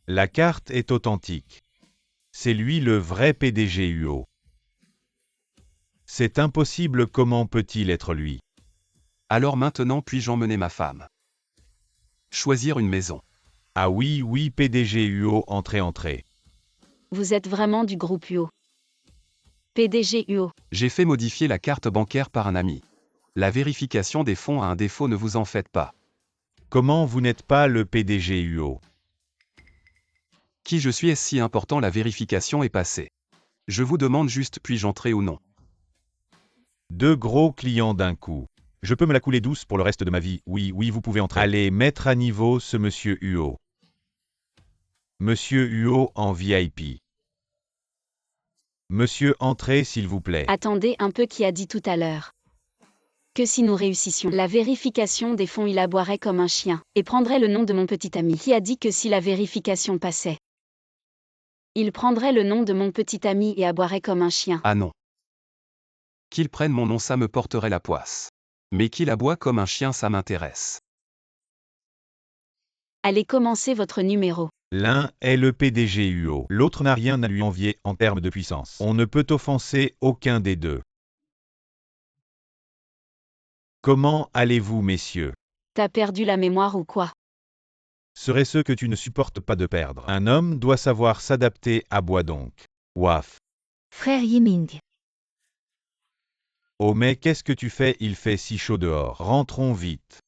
La carte est authentique. C'est lui le vrai PDG UO. C'est impossible, comment peut-il être lui? Alors maintenant puis-je emmener ma femme? Choisir une maison. Ah oui, oui, PDG UO, entrez, entrez. Vous êtes vraiment du groupe UO. PDG UO. J'ai fait modifier la carte bancaire par un ami. La vérification des fonds a un défaut, ne vous en faites pas. Comment vous n'êtes pas le PDG UO? Qui je suis, est-ce si important? La vérification est passée. Je vous demande juste, puis-je entrer ou non? Deux gros clients d'un coup. Je peux me la couler douce pour le reste de ma vie. Oui, oui, vous pouvez entrer. Allez, mettre à niveau ce monsieur UO. Monsieur UO en VIP. Monsieur, entrez s'il vous plaît. Attendez un peu, qui a dit tout à l'heure que si nous réussissions la vérification des fonds, il aboierait comme un chien et prendrait le nom de mon petit ami. Qui a dit que si la vérification passait, il prendrait le nom de mon petit ami et aboierait comme un chien? Ah non. Qu'il prenne mon nom, ça me porterait la poisse. Mais qu'il aboie comme un chien, ça m'intéresse. Allez, commencez votre numéro. L'un est le PDG UO, l'autre n'a rien à lui envier en termes de puissance. On ne peut offenser aucun des deux. Comment allez-vous, messieurs? T'as perdu la mémoire ou quoi? Serait ce que tu ne supportes pas de perdre. Un homme doit savoir s'adapter, aboie donc. Waf. Frère Yiming. Oh mais qu'est-ce que tu fais? Il fait si chaud dehors. Rentrons vite.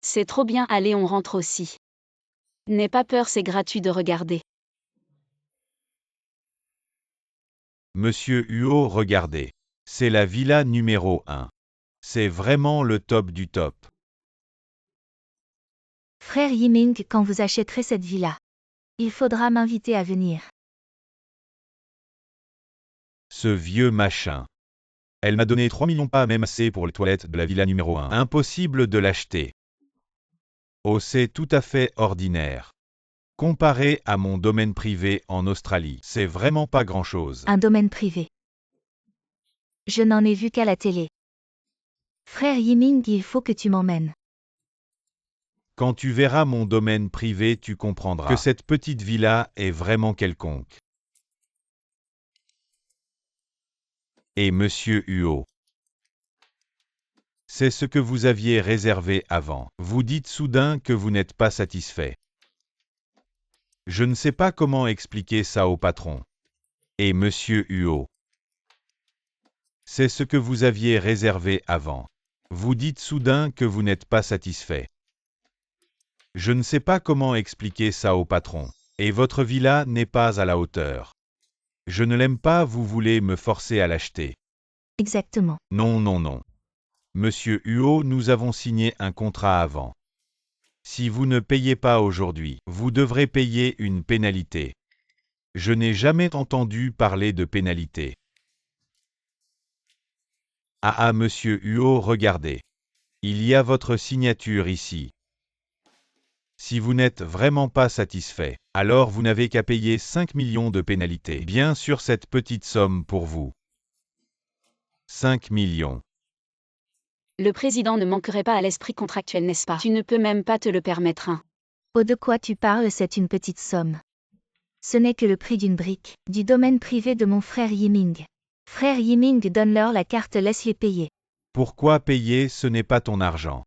C'est trop bien, allez, on rentre aussi. N'aie pas peur, c'est gratuit de regarder. Monsieur UO, regardez. C'est la villa numéro 1. C'est vraiment le top du top. Frère Yiming, quand vous achèterez cette villa, il faudra m'inviter à venir. Ce vieux machin. Elle m'a donné 3 millions, pas même assez pour les toilettes de la villa numéro 1. Impossible de l'acheter. Oh, c'est tout à fait ordinaire. Comparé à mon domaine privé en Australie, c'est vraiment pas grand-chose. Un domaine privé. Je n'en ai vu qu'à la télé. Frère Yiming, il faut que tu m'emmènes. Quand tu verras mon domaine privé, tu comprendras que cette petite villa est vraiment quelconque. Et monsieur UO, c'est ce que vous aviez réservé avant. Vous dites soudain que vous n'êtes pas satisfait. Je ne sais pas comment expliquer ça au patron. Et monsieur UO, c'est ce que vous aviez réservé avant. Vous dites soudain que vous n'êtes pas satisfait. Je ne sais pas comment expliquer ça au patron. Et votre villa n'est pas à la hauteur. Je ne l'aime pas, vous voulez me forcer à l'acheter. Exactement. Non, non, non. Monsieur UO, nous avons signé un contrat avant. Si vous ne payez pas aujourd'hui, vous devrez payer une pénalité. Je n'ai jamais entendu parler de pénalité. Ah, monsieur UO, regardez. Il y a votre signature ici. Si vous n'êtes vraiment pas satisfait, alors vous n'avez qu'à payer 5 millions de pénalité. Bien sûr, cette petite somme pour vous. 5 millions. Le président ne manquerait pas à l'esprit contractuel, n'est-ce pas? Tu ne peux même pas te le permettre, hein. Oh, de quoi tu parles? C'est une petite somme. Ce n'est que le prix d'une brique, du domaine privé de mon frère Yiming. Frère Yiming, donne-leur la carte, laisse-les payer. Pourquoi payer? Ce n'est pas ton argent.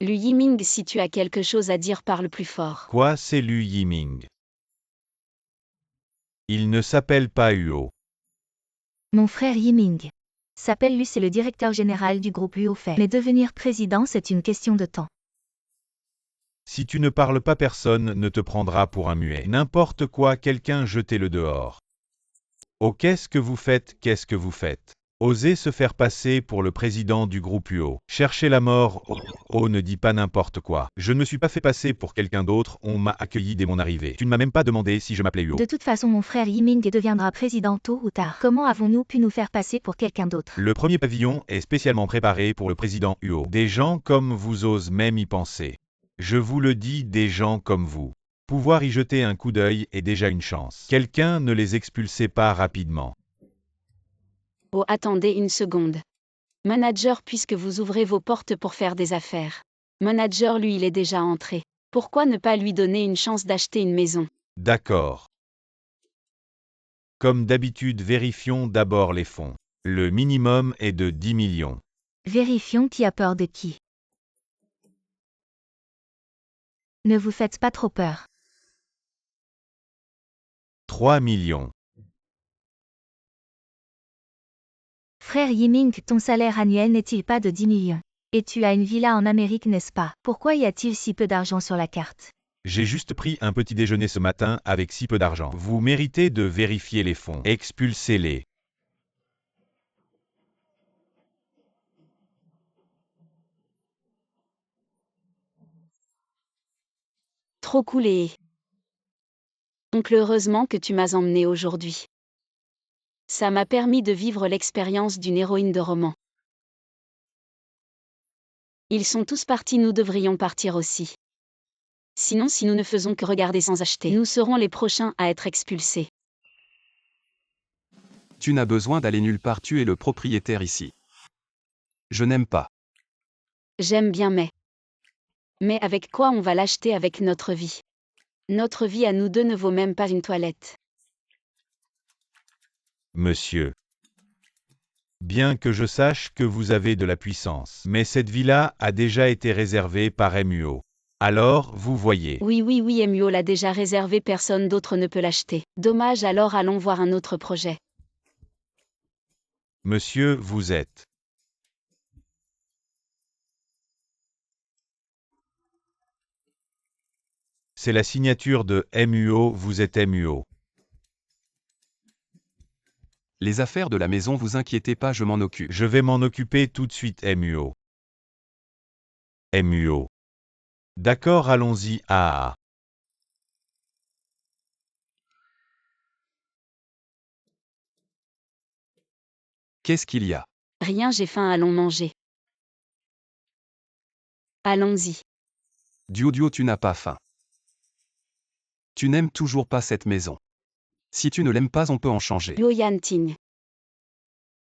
Lu Yiming, si tu as quelque chose à dire, parle plus fort. Quoi, c'est Lu Yiming? Il ne s'appelle pas UO. Mon frère Yiming s'appelle Lu, c'est le directeur général du groupe UO fait. Mais devenir président, c'est une question de temps. Si tu ne parles pas, personne ne te prendra pour un muet. N'importe quoi, quelqu'un jetez-le dehors. Oh, qu'est-ce que vous faites? Qu'est-ce que vous faites? Osez se faire passer pour le président du groupe UO. Cherchez la mort. Oh, ne dis pas n'importe quoi. Je ne me suis pas fait passer pour quelqu'un d'autre, on m'a accueilli dès mon arrivée. Tu ne m'as même pas demandé si je m'appelais UO. De toute façon, mon frère Yiming deviendra président tôt ou tard. Comment avons-nous pu nous faire passer pour quelqu'un d'autre? Le premier pavillon est spécialement préparé pour le président UO. Des gens comme vous osent même y penser. Je vous le dis, des gens comme vous. Pouvoir y jeter un coup d'œil est déjà une chance. Quelqu'un ne les expulsait pas rapidement. Oh, attendez une seconde. Manager, puisque vous ouvrez vos portes pour faire des affaires. Manager, lui, il est déjà entré. Pourquoi ne pas lui donner une chance d'acheter une maison? D'accord. Comme d'habitude, vérifions d'abord les fonds. Le minimum est de 10 millions. Vérifions qui a peur de qui. Ne vous faites pas trop peur. 3 millions. Frère Yiming, ton salaire annuel n'est-il pas de 10 millions? Et tu as une villa en Amérique, n'est-ce pas? Pourquoi y a-t-il si peu d'argent sur la carte? J'ai juste pris un petit déjeuner ce matin avec si peu d'argent. Vous méritez de vérifier les fonds. Expulsez-les. Trop cool et... Oncle, heureusement que tu m'as emmené aujourd'hui. Ça m'a permis de vivre l'expérience d'une héroïne de roman. Ils sont tous partis, nous devrions partir aussi. Sinon, si nous ne faisons que regarder sans acheter, nous serons les prochains à être expulsés. Tu n'as besoin d'aller nulle part, tu es le propriétaire ici. Je n'aime pas. J'aime bien Mais avec quoi on va l'acheter avec notre vie? Notre vie à nous deux ne vaut même pas une toilette. Monsieur. Bien que je sache que vous avez de la puissance, mais cette villa a déjà été réservée par MUO. Alors, vous voyez. Oui, MUO l'a déjà réservé, personne d'autre ne peut l'acheter. Dommage, alors allons voir un autre projet. Monsieur, vous êtes. C'est la signature de MUO, vous êtes MUO. Les affaires de la maison, vous inquiétez pas, je m'en occupe. Je vais m'en occuper tout de suite, MUO. MUO. D'accord, allons-y. Ah. Qu'est-ce qu'il y a? Rien, j'ai faim, allons manger. Allons-y. Duo, tu n'as pas faim. Tu n'aimes toujours pas cette maison. Si tu ne l'aimes pas, on peut en changer. Yo Yan Ting.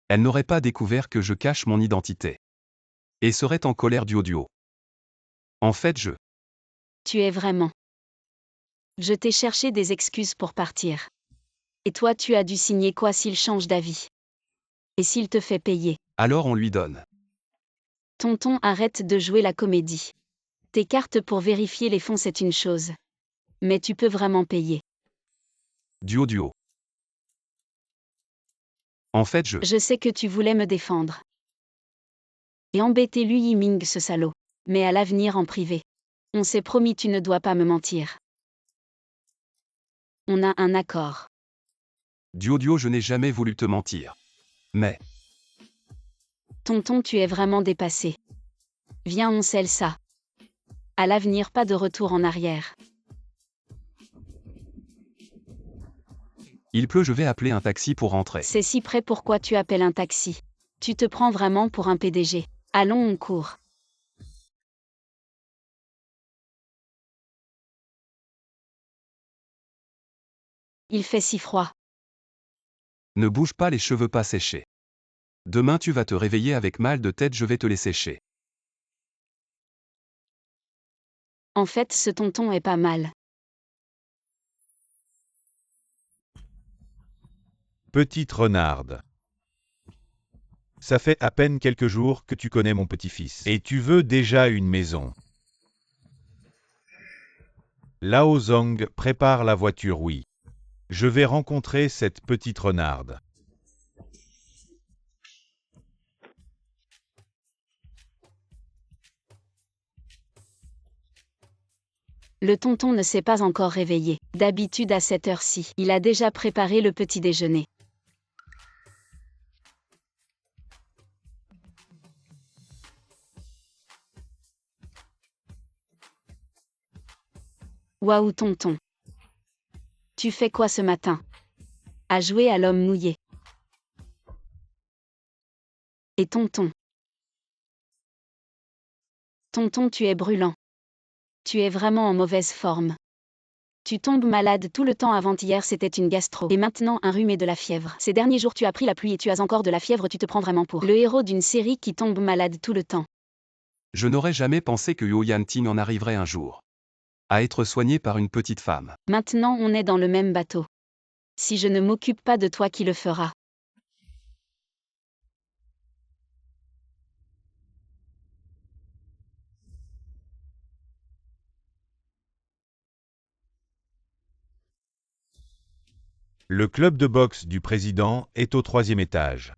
Elle n'aurait pas découvert que je cache mon identité. Et serait en colère Duo. En fait, Tu es vraiment. Je t'ai cherché des excuses pour partir. Et toi, tu as dû signer quoi s'il change d'avis? Et s'il te fait payer? Alors on lui donne. Tonton, arrête de jouer la comédie. Tes cartes pour vérifier les fonds, c'est une chose. Mais tu peux vraiment payer. Duo. En fait, Je sais que tu voulais me défendre. Et embêter lui Yiming, ce salaud. Mais à l'avenir en privé. On s'est promis, tu ne dois pas me mentir. On a un accord. Duo, je n'ai jamais voulu te mentir. Mais, Tonton, tu es vraiment dépassé. Viens, on scelle ça. À l'avenir, pas de retour en arrière. il pleut, je vais appeler un taxi pour rentrer. C'est si près, pourquoi tu appelles un taxi? Tu te prends vraiment pour un PDG. Allons, on court. Il fait si froid. Ne bouge pas, les cheveux pas séchés. Demain tu vas te réveiller avec mal de tête, je vais te les sécher. En fait, ce tonton est pas mal. Petite renarde. Ça fait à peine quelques jours que tu connais mon petit-fils. Et tu veux déjà une maison. Lao Zong prépare la voiture, oui. Je vais rencontrer cette petite renarde. Le tonton ne s'est pas encore réveillé. D'habitude à cette heure-ci, il a déjà préparé le petit déjeuner. Waouh tonton. Tu fais quoi ce matin? À jouer à l'homme mouillé. Et tonton. Tonton, tu es brûlant. Tu es vraiment en mauvaise forme. Tu tombes malade tout le temps, avant-hier c'était une gastro. Et maintenant un rhume et de la fièvre. Ces derniers jours tu as pris la pluie et tu as encore de la fièvre, tu te prends vraiment pour le héros d'une série qui tombe malade tout le temps. Je n'aurais jamais pensé que Yo Yan Ting en arriverait un jour. À être soigné par une petite femme. Maintenant on est dans le même bateau. Si je ne m'occupe pas de toi, qui le fera? Le club de boxe du président est au 3e étage.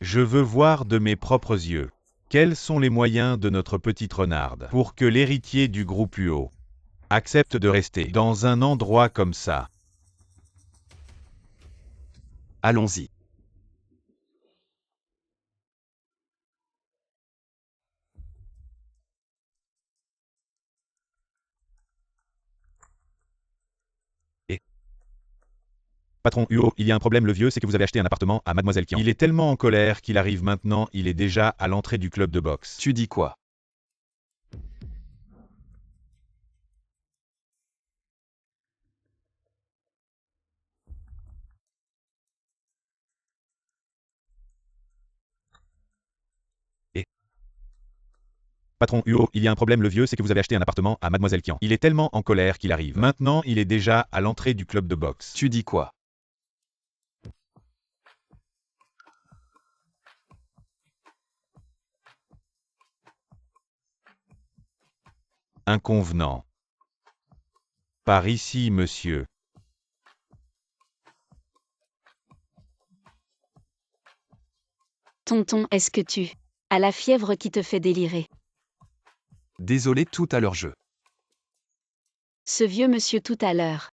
Je veux voir de mes propres yeux. Quels sont les moyens de notre petite renarde pour que l'héritier du groupe UO accepte de rester dans un endroit comme ça? Allons-y. Patron UO, il y a un problème, le vieux, c'est que vous avez acheté un appartement à Mademoiselle Kian. Il est tellement en colère qu'il arrive maintenant, il est déjà à l'entrée du club de boxe. Tu dis quoi? Patron UO, il y a un problème, le vieux, c'est que vous avez acheté un appartement à Mademoiselle Kian. Il est tellement en colère qu'il arrive maintenant, il est déjà à l'entrée du club de boxe. Tu dis quoi? Inconvenant. Par ici, monsieur. Tonton, est-ce que tu as la fièvre qui te fait délirer? Désolé, tout à leur jeu. Ce vieux monsieur tout à l'heure.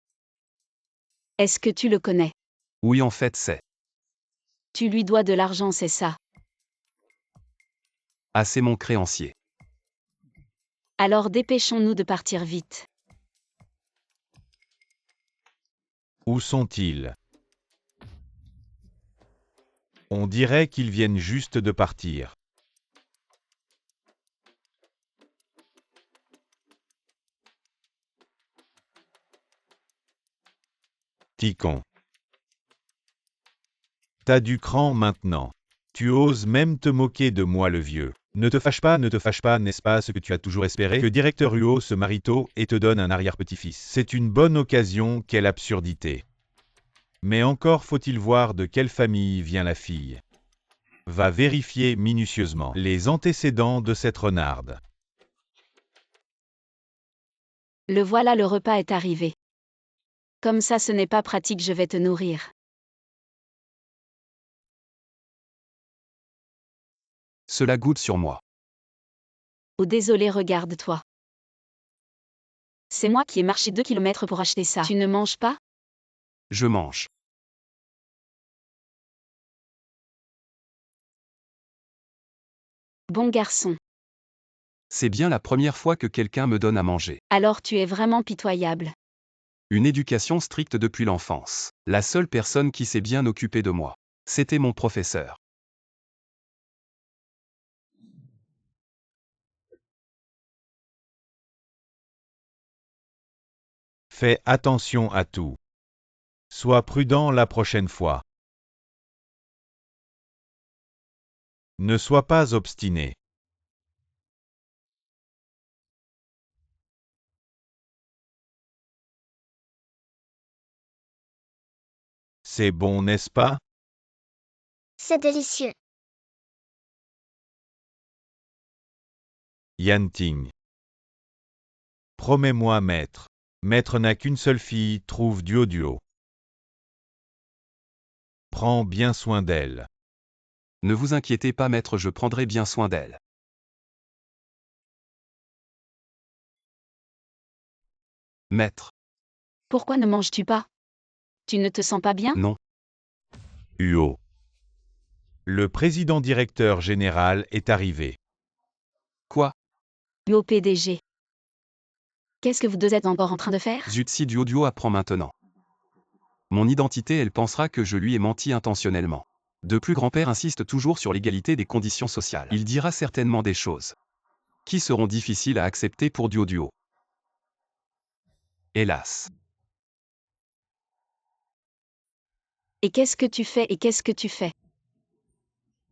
Est-ce que tu le connais? Oui, en fait, c'est. Tu lui dois de l'argent, c'est ça? Ah, c'est mon créancier. Alors dépêchons-nous de partir vite. Où sont-ils? On dirait qu'ils viennent juste de partir. Ticon. T'as du cran maintenant. Tu oses même te moquer de moi, le vieux. Ne te fâche pas, n'est-ce pas ce que tu as toujours espéré? Que directeur UO se marie tôt et te donne un arrière-petit-fils. C'est une bonne occasion, quelle absurdité. Mais encore faut-il voir de quelle famille vient la fille. Va vérifier minutieusement les antécédents de cette renarde. Le voilà, le repas est arrivé. Comme ça, ce n'est pas pratique, je vais te nourrir. Cela goûte sur moi. Oh désolé, regarde-toi. C'est moi qui ai marché 2 kilomètres pour acheter ça. Tu ne manges pas? Je mange. Bon garçon. C'est bien la première fois que quelqu'un me donne à manger. Alors tu es vraiment pitoyable. Une éducation stricte depuis l'enfance. La seule personne qui s'est bien occupée de moi. C'était mon professeur. Fais attention à tout. Sois prudent la prochaine fois. Ne sois pas obstiné. C'est bon, n'est-ce pas? C'est délicieux. Yanting. Promets-moi, maître. Maître n'a qu'une seule fille, trouve Duo. Prends bien soin d'elle. Ne vous inquiétez pas, maître, je prendrai bien soin d'elle. Maître. Pourquoi ne manges-tu pas? Tu ne te sens pas bien? Non. UO. Le président directeur général est arrivé. Quoi? Au PDG. Qu'est-ce que vous deux êtes encore en train de faire? Zut, si Duo apprend maintenant mon identité, elle pensera que je lui ai menti intentionnellement. De plus, grand-père insiste toujours sur l'égalité des conditions sociales. Il dira certainement des choses qui seront difficiles à accepter pour Duo. Hélas. Et qu'est-ce que tu fais? Et qu'est-ce que tu fais?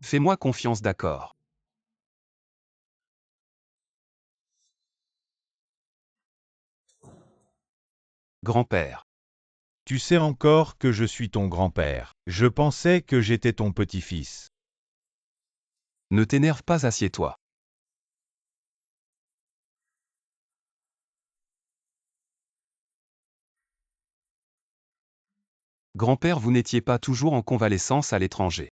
Fais-moi confiance, d'accord. Grand-père. Tu sais encore que je suis ton grand-père. Je pensais que j'étais ton petit-fils. Ne t'énerve pas, assieds-toi. Grand-père, vous n'étiez pas toujours en convalescence à l'étranger.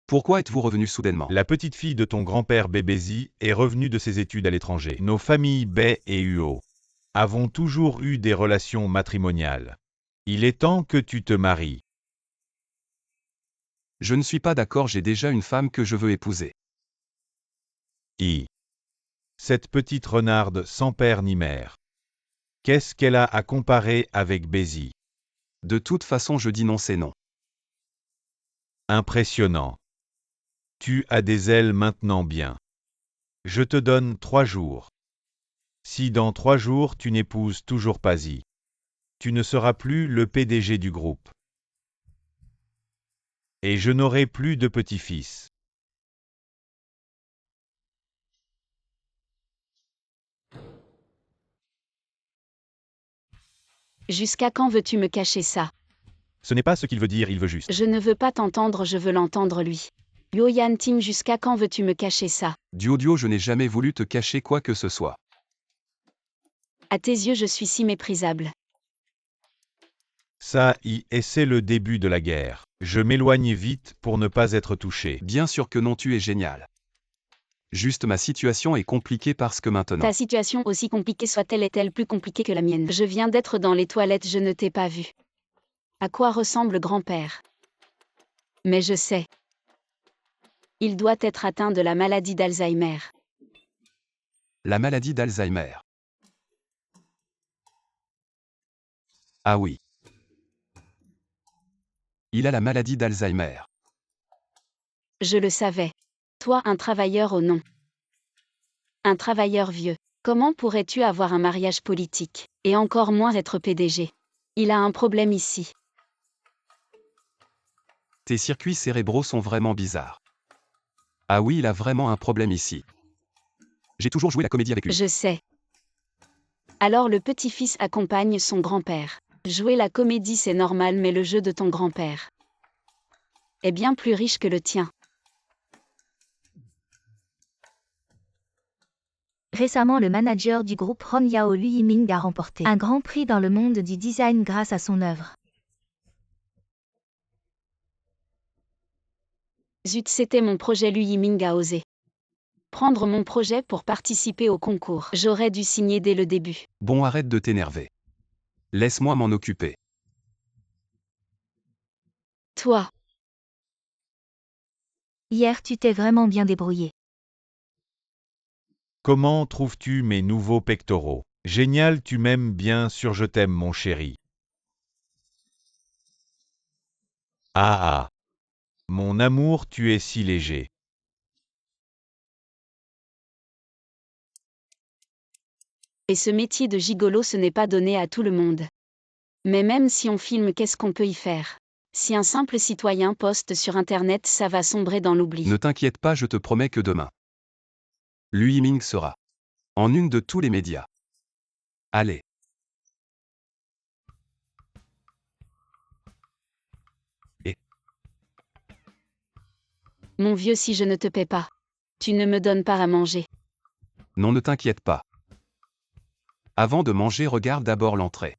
Pourquoi êtes-vous revenu soudainement? La petite fille de ton grand-père Bébézi est revenue de ses études à l'étranger. Nos familles Bé et Uo avons toujours eu des relations matrimoniales. Il est temps que tu te maries. Je ne suis pas d'accord, j'ai déjà une femme que je veux épouser. Cette petite renarde sans père ni mère. Qu'est-ce qu'elle a à comparer avec Bézi? De toute façon, je dis non, c'est non. Impressionnant. Tu as des ailes maintenant bien. Je te donne 3 jours. Si dans 3 jours tu n'épouses toujours pas I, tu ne seras plus le PDG du groupe. Et je n'aurai plus de petit-fils. Jusqu'à quand veux-tu me cacher ça? Ce n'est pas ce qu'il veut dire, il veut juste. Je ne veux pas t'entendre, je veux l'entendre lui. Yoyan Tim, jusqu'à quand veux-tu me cacher ça? Duo, je n'ai jamais voulu te cacher quoi que ce soit. À tes yeux, je suis si méprisable. Ça y et c'est le début de la guerre. Je m'éloigne vite pour ne pas être touché. Bien sûr que non, tu es génial. Juste ma situation est compliquée parce que maintenant... Ta situation, aussi compliquée soit-elle, est-elle plus compliquée que la mienne? Je viens d'être dans les toilettes, je ne t'ai pas vu. À quoi ressemble grand-père? Mais je sais. Il doit être atteint de la maladie d'Alzheimer. La maladie d'Alzheimer. Ah oui. Il a la maladie d'Alzheimer. Je le savais. Toi, un travailleur au nom. Un travailleur vieux. Comment pourrais-tu avoir un mariage politique, et encore moins être PDG? Il a un problème ici. Tes circuits cérébraux sont vraiment bizarres. Ah oui, il a vraiment un problème ici. J'ai toujours joué la comédie avec lui. Je sais. Alors le petit-fils accompagne son grand-père. Jouer la comédie c'est normal, mais le jeu de ton grand-père est bien plus riche que le tien. Récemment, le manager du groupe Ron Yao Lui Yiming a remporté un grand prix dans le monde du design grâce à son œuvre. Zut, c'était mon projet. Lui Yiming a osé prendre mon projet pour participer au concours. J'aurais dû signer dès le début. Bon, arrête de t'énerver. Laisse-moi m'en occuper. Toi, Hier, tu t'es vraiment bien débrouillé. Comment trouves-tu mes nouveaux pectoraux? Génial, tu m'aimes bien sûr, je t'aime mon chéri. Ah ah. Mon amour, tu es si léger. et ce métier de gigolo, ce n'est pas donné à tout le monde. Mais même si on filme, qu'est-ce qu'on peut y faire? Si un simple citoyen poste sur Internet, ça va sombrer dans l'oubli. Ne t'inquiète pas, je te promets que demain, Lui Yiming sera en une de tous les médias. Allez. Mon vieux, si je ne te paie pas, tu ne me donnes pas à manger. Non, ne t'inquiète pas. Avant de manger, regarde d'abord l'entrée.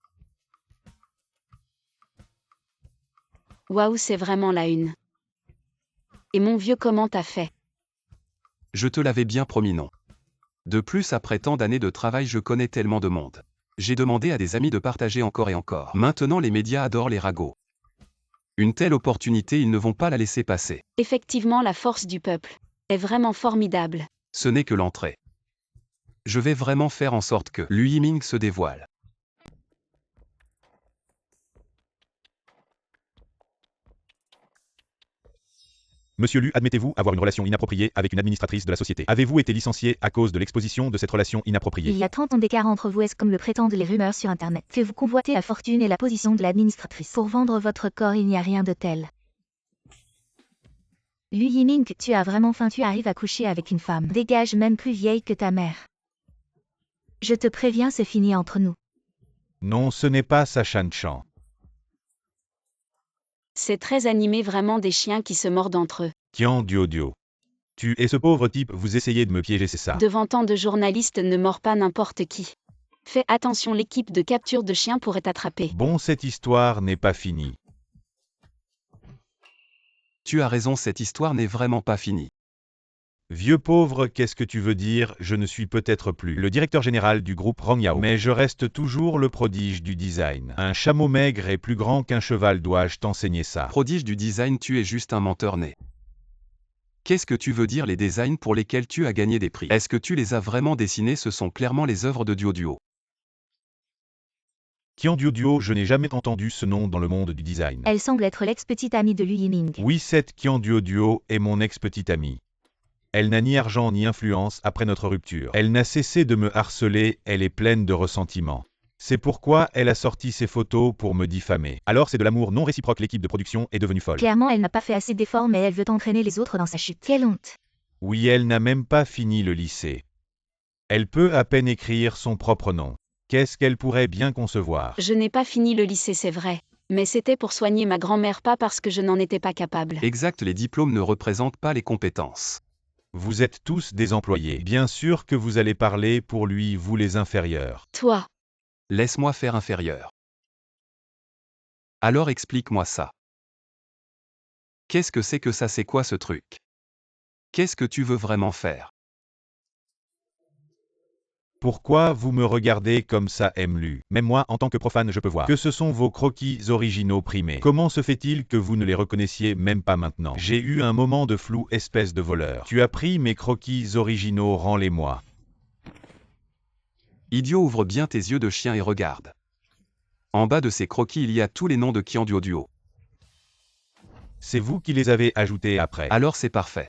Waouh, c'est vraiment la une. Et mon vieux, comment t'as fait? Je te l'avais bien promis, non. De plus, après tant d'années de travail, je connais tellement de monde. J'ai demandé à des amis de partager encore et encore. Maintenant, les médias adorent les ragots. Une telle opportunité, ils ne vont pas la laisser passer. Effectivement, la force du peuple est vraiment formidable. Ce n'est que l'entrée. Je vais vraiment faire en sorte que Lui Yiming se dévoile. Monsieur Lu, admettez-vous avoir une relation inappropriée avec une administratrice de la société? Avez-vous été licencié à cause de l'exposition de cette relation inappropriée? Il y a 30 ans d'écart entre vous, est-ce comme le prétendent les rumeurs sur Internet? Faites-vous convoiter la fortune et la position de l'administratrice? Pour vendre votre corps, il n'y a rien de tel. Lui Yiming, tu as vraiment faim, tu arrives à coucher avec une femme. Dégage, même plus vieille que ta mère. Je te préviens, c'est fini entre nous. Non, ce n'est pas ça, Shan Chan. C'est très animé, vraiment des chiens qui se mordent entre eux. Tiens, Dio. Tu et ce pauvre type, vous essayez de me piéger, c'est ça? Devant tant de journalistes, ne mord pas n'importe qui. Fais attention, l'équipe de capture de chiens pourrait t'attraper. Bon, cette histoire n'est pas finie. Tu as raison, cette histoire n'est vraiment pas finie. Vieux pauvre, qu'est-ce que tu veux dire? Je ne suis peut-être plus le directeur général du groupe Rongyao, mais je reste toujours le prodige du design. Un chameau maigre est plus grand qu'un cheval, dois-je t'enseigner ça? Prodige du design, tu es juste un menteur né. Qu'est-ce que tu veux dire les designs pour lesquels tu as gagné des prix? Est-ce que tu les as vraiment dessinés? Ce sont clairement les œuvres de Duo. Qian Duo, je n'ai jamais entendu ce nom dans le monde du design. Elle semble être l'ex-petite amie de Lu Yiming. Oui, cette Qian Duo est mon ex-petite amie. Elle n'a ni argent ni influence après notre rupture. Elle n'a cessé de me harceler, elle est pleine de ressentiment. C'est pourquoi elle a sorti ses photos pour me diffamer. Alors c'est de l'amour non réciproque, l'équipe de production est devenue folle. Clairement, elle n'a pas fait assez d'efforts, mais elle veut entraîner les autres dans sa chute. Quelle honte! Oui, elle n'a même pas fini le lycée. Elle peut à peine écrire son propre nom. Qu'est-ce qu'elle pourrait bien concevoir? Je n'ai pas fini le lycée, c'est vrai. Mais c'était pour soigner ma grand-mère, pas parce que je n'en étais pas capable. Exact, les diplômes ne représentent pas les compétences. Vous êtes tous des employés. Bien sûr que vous allez parler pour lui, vous les inférieurs. Toi, Laisse-moi faire inférieur. Alors explique-moi ça. Qu'est-ce que c'est que ça? C'est quoi ce truc? Qu'est-ce que tu veux vraiment faire? Pourquoi vous me regardez comme ça, Emlu? Même moi, en tant que profane, je peux voir que ce sont vos croquis originaux primés. Comment se fait-il que vous ne les reconnaissiez même pas maintenant? J'ai eu un moment de flou, espèce de voleur. Tu as pris mes croquis originaux, rends-les-moi. Idiot, ouvre bien tes yeux de chien et regarde. En bas de ces croquis, il y a tous les noms de Qian Duo. C'est vous qui les avez ajoutés après. Alors c'est parfait.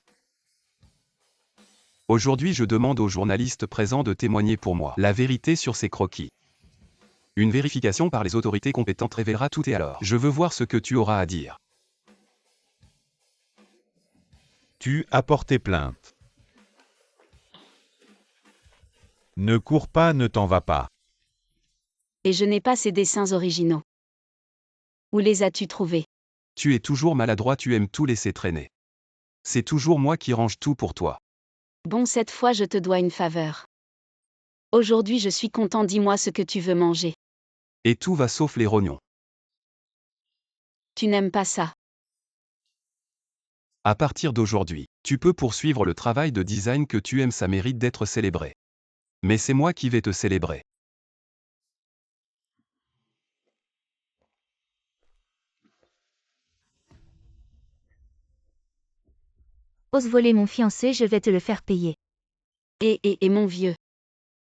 Aujourd'hui, je demande aux journalistes présents de témoigner pour moi la vérité sur ces croquis. Une vérification par les autorités compétentes révélera tout et alors, je veux voir ce que tu auras à dire. Tu as porté plainte. Ne cours pas, ne t'en vas pas. et je n'ai pas ces dessins originaux. Où les as-tu trouvés? Tu es toujours maladroit, tu aimes tout laisser traîner. C'est toujours moi qui range tout pour toi. Bon, cette fois je te dois une faveur. Aujourd'hui je suis content, dis-moi ce que tu veux manger. Et tout va sauf les rognons. Tu n'aimes pas ça. À partir d'aujourd'hui, tu peux poursuivre le travail de design que tu aimes, ça mérite d'être célébré. Mais c'est moi qui vais te célébrer. Ose voler mon fiancé, je vais te le faire payer. Et mon vieux.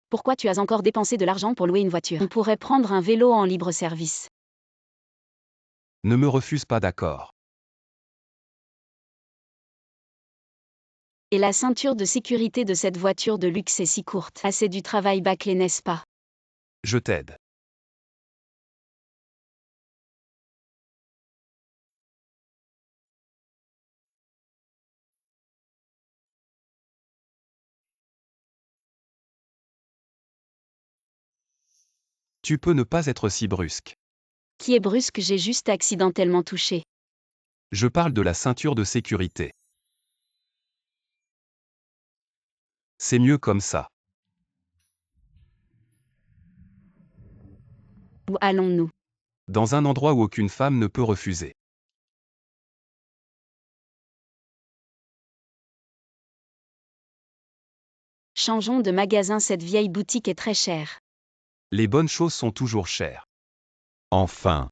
Pourquoi tu as encore dépensé de l'argent pour louer une voiture? On pourrait prendre un vélo en libre service. Ne me refuse pas, d'accord. Et la ceinture de sécurité de cette voiture de luxe est si courte. Ah, c'est du travail bâclé, n'est-ce pas? Je t'aide. Tu peux ne pas être si brusque. Qui est brusque, j'ai juste accidentellement touché. Je parle de la ceinture de sécurité. C'est mieux comme ça. Où allons-nous? Dans un endroit où aucune femme ne peut refuser. Changeons de magasin, cette vieille boutique est très chère. Les bonnes choses sont toujours chères. Enfin.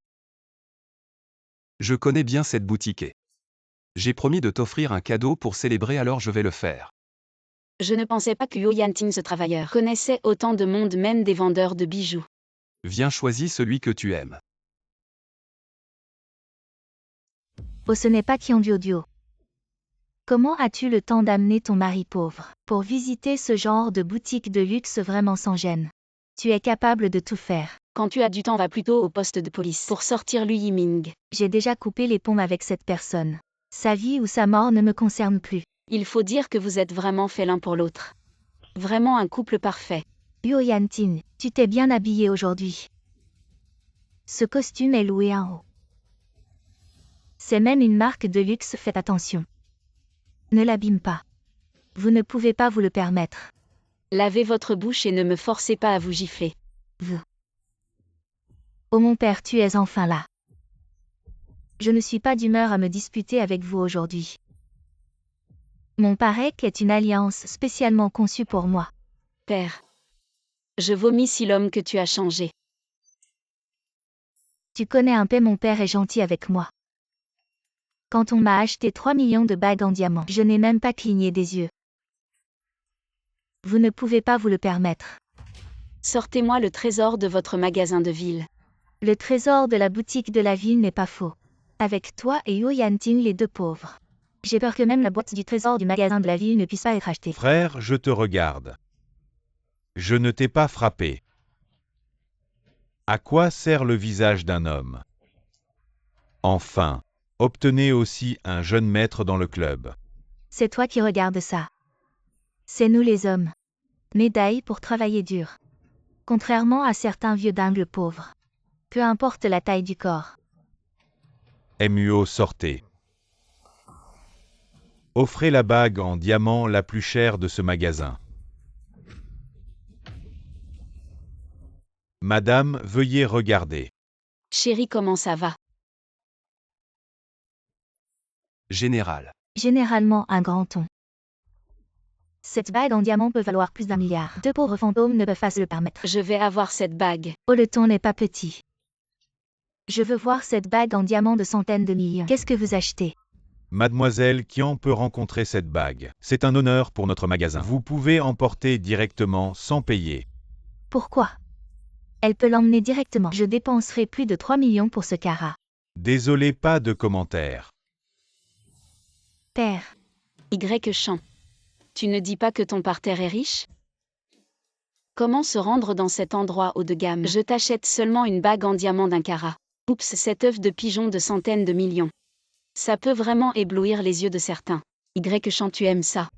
Je connais bien cette boutique. J'ai promis de t'offrir un cadeau pour célébrer, alors je vais le faire. Je ne pensais pas que Yu Yanting, ce travailleur, connaissait autant de monde, même des vendeurs de bijoux. Viens, choisis celui que tu aimes. Oh, ce n'est pas Qian Duo. Comment as-tu le temps d'amener ton mari pauvre pour visiter ce genre de boutique de luxe vraiment sans gêne? Tu es capable de tout faire. Quand tu as du temps, va plutôt au poste de police pour sortir Lu Yiming. J'ai déjà coupé les ponts avec cette personne. Sa vie ou sa mort ne me concerne plus. Il faut dire que vous êtes vraiment faits l'un pour l'autre. Vraiment un couple parfait. Yu Yanting, tu t'es bien habillé aujourd'hui. Ce costume est loué en haut. C'est même une marque de luxe, faites attention. Ne l'abîme pas. Vous ne pouvez pas vous le permettre. Lavez votre bouche et ne me forcez pas à vous gifler. Vous. Oh mon père, tu es enfin là. Je ne suis pas d'humeur à me disputer avec vous aujourd'hui. Mon parec est une alliance spécialement conçue pour moi. Père. Je vomis si l'homme que tu as changé. Tu connais un peu, mon père est gentil avec moi. Quand on m'a acheté 3 millions de bagues en diamant, je n'ai même pas cligné des yeux. Vous ne pouvez pas vous le permettre. Sortez-moi le trésor de votre magasin de ville. Le trésor de la boutique de la ville n'est pas faux. Avec toi et Yu Yanting, les deux pauvres. J'ai peur que même la boîte du trésor du magasin de la ville ne puisse pas être achetée. Frère, je te regarde. Je ne t'ai pas frappé. À quoi sert le visage d'un homme? Enfin, obtenez aussi un jeune maître dans le club. C'est toi qui regardes ça. C'est nous les hommes. Médaille pour travailler dur. Contrairement à certains vieux dingles pauvres. Peu importe la taille du corps. MUO sortez. Offrez la bague en diamant la plus chère de ce magasin. Madame, veuillez regarder. Chérie, comment ça va? Général. Généralement un grand ton. Cette bague en diamant peut valoir plus d'1 milliard. Deux pauvres fantômes ne peuvent pas se le permettre. Je vais avoir cette bague. Oh, le ton n'est pas petit. Je veux voir cette bague en diamant de centaines de millions. Qu'est-ce que vous achetez? Mademoiselle Qian peut rencontrer cette bague. C'est un honneur pour notre magasin. Vous pouvez emporter directement sans payer. Pourquoi? Elle peut l'emmener directement. Je dépenserai plus de 3 millions pour ce carat. Désolé, pas de commentaires. Père. Y Champ. Tu ne dis pas que ton parterre est riche? Comment se rendre dans cet endroit haut de gamme? Je t'achète seulement une bague en diamant d'1 carat. Oups, cet œuf de pigeon de centaines de millions. Ça peut vraiment éblouir les yeux de certains. Y Champ, tu aimes ça?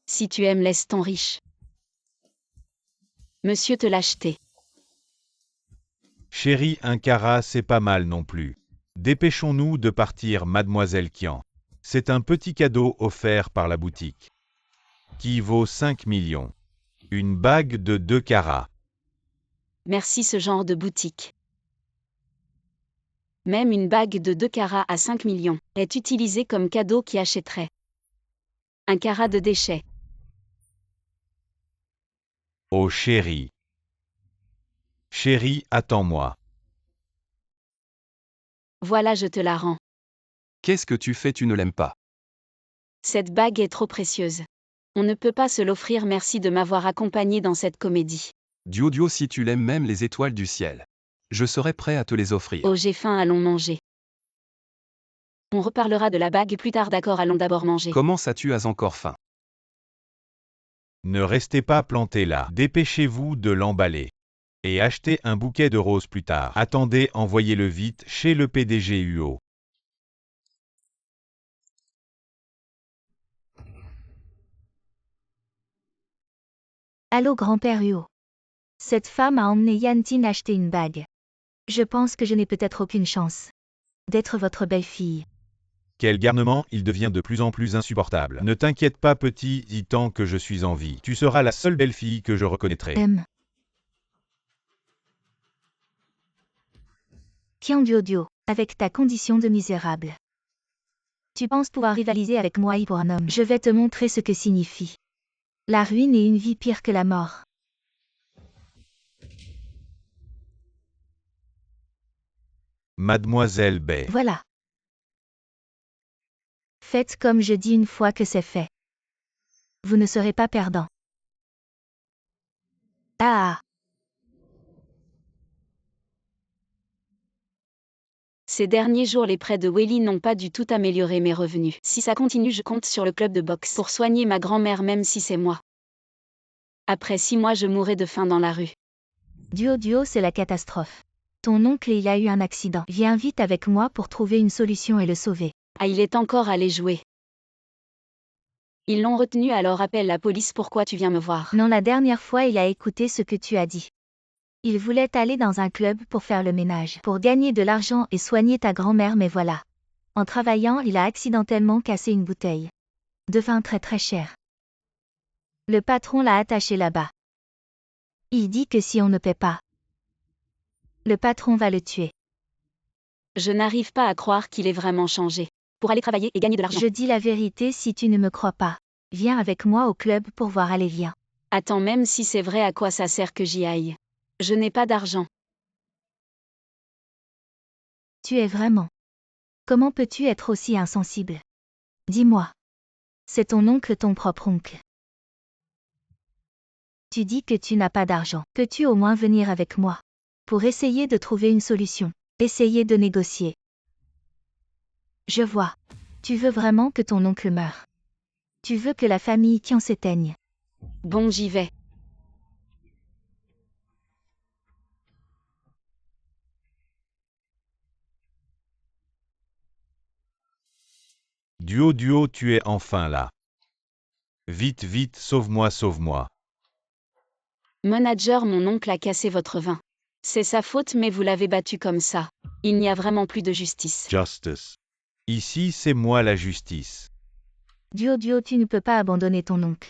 Si tu aimes, laisse ton riche monsieur te l'acheter. Chérie, 1 carat, c'est pas mal non plus. Dépêchons-nous de partir, Mademoiselle Qian. C'est un petit cadeau offert par la boutique. Qui vaut 5 millions. Une bague de 2 carats. Merci, ce genre de boutique. Même une bague de 2 carats à 5 millions est utilisée comme cadeau qui achèterait 1 carat de déchets. Oh chérie. Chérie, attends-moi. Voilà, je te la rends. Qu'est-ce que tu fais? Tu ne l'aimes pas. Cette bague est trop précieuse. On ne peut pas se l'offrir. Merci de m'avoir accompagné dans cette comédie. Dio, si tu l'aimes, même les étoiles du ciel. Je serai prêt à te les offrir. Oh, j'ai faim, allons manger. On reparlera de la bague plus tard, d'accord, allons d'abord manger. Comment ça, tu as encore faim? Ne restez pas planté là. Dépêchez-vous de l'emballer. Et achetez un bouquet de roses plus tard. Attendez, envoyez-le vite chez le PDG UO. Allô, grand-père Huo. Cette femme a emmené Yantin acheter une bague. Je pense que je n'ai peut-être aucune chance d'être votre belle-fille. Quel garnement, il devient de plus en plus insupportable. Ne t'inquiète pas petit, dis tant que je suis en vie. Tu seras la seule belle-fille que je reconnaîtrai. Qian Duo, avec ta condition de misérable. Tu penses pouvoir rivaliser avec moi pour un homme? Je vais te montrer ce que signifie la ruine et une vie pire que la mort. Mademoiselle Bay. Voilà. Faites comme je dis une fois que c'est fait. Vous ne serez pas perdant. Ah. Ces derniers jours, les prêts de Welly n'ont pas du tout amélioré mes revenus. Si ça continue, je compte sur le club de boxe pour soigner ma grand-mère, même si c'est moi. Après 6 mois, je mourrai de faim dans la rue. Duo, c'est la catastrophe. Ton oncle, il a eu un accident. Viens vite avec moi pour trouver une solution et le sauver. Ah, il est encore allé jouer. Ils l'ont retenu, alors appelle la police. Pourquoi tu viens me voir? Non, la dernière fois, il a écouté ce que tu as dit. Il voulait aller dans un club pour faire le ménage, pour gagner de l'argent et soigner ta grand-mère, mais voilà. En travaillant, il a accidentellement cassé une bouteille de vin très très cher. Le patron l'a attaché là-bas. Il dit que si on ne paie pas, le patron va le tuer. Je n'arrive pas à croire qu'il ait vraiment changé. Pour aller travailler et gagner de l'argent. Je dis la vérité si tu ne me crois pas. Viens avec moi au club pour voir Alévia. Attends, même si c'est vrai, à quoi ça sert que j'y aille? Je n'ai pas d'argent. Tu es vraiment. Comment peux-tu être aussi insensible? Dis-moi. C'est ton oncle, ton propre oncle. Tu dis que tu n'as pas d'argent. Peux-tu au moins venir avec moi? Pour essayer de trouver une solution. Essayer de négocier. Je vois. Tu veux vraiment que ton oncle meure. Tu veux que la famille Kian s'éteigne. Bon, j'y vais. Duo, tu es enfin là. Vite, vite, sauve-moi, sauve-moi. Manager, mon oncle a cassé votre vin. C'est sa faute, mais vous l'avez battu comme ça. Il n'y a vraiment plus de justice. Justice. Ici, c'est moi la justice. Duo, tu ne peux pas abandonner ton oncle.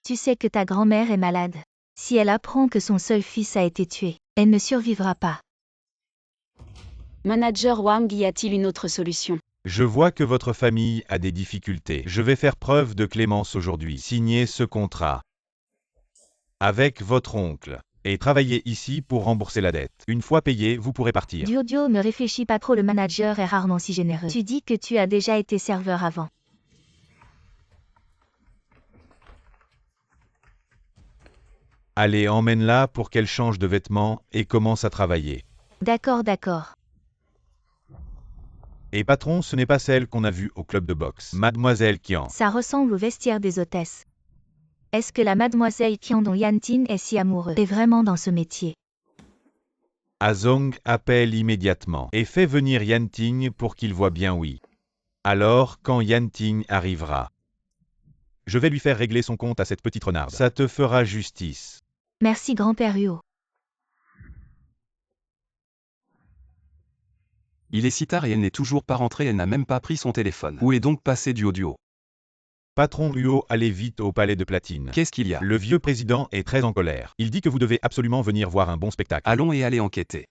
Tu sais que ta grand-mère est malade. Si elle apprend que son seul fils a été tué, elle ne survivra pas. Manager Wang, y a-t-il une autre solution? Je vois que votre famille a des difficultés. Je vais faire preuve de clémence aujourd'hui. Signez ce contrat avec votre oncle et travaillez ici pour rembourser la dette. Une fois payé, vous pourrez partir. Duo, ne réfléchis pas trop, le manager est rarement si généreux. Tu dis que tu as déjà été serveur avant. Allez, emmène-la pour qu'elle change de vêtements et commence à travailler. D'accord. Et patron, ce n'est pas celle qu'on a vue au club de boxe. Mademoiselle Kian. Ça ressemble au vestiaire des hôtesses. Est-ce que la mademoiselle Kian dont Yantin est si amoureux est vraiment dans ce métier? Azong appelle immédiatement et fait venir Yanting pour qu'il voie bien oui. Alors, quand Yanting arrivera, je vais lui faire régler son compte à cette petite renarde. Ça te fera justice. Merci grand-père Huo. Il est si tard et elle n'est toujours pas rentrée, elle n'a même pas pris son téléphone. Où est donc passé Duo? Patron Huo, allez vite au palais de Platine. Qu'est-ce qu'il y a? Le vieux président est très en colère. Il dit que vous devez absolument venir voir un bon spectacle. Allons et allez enquêter.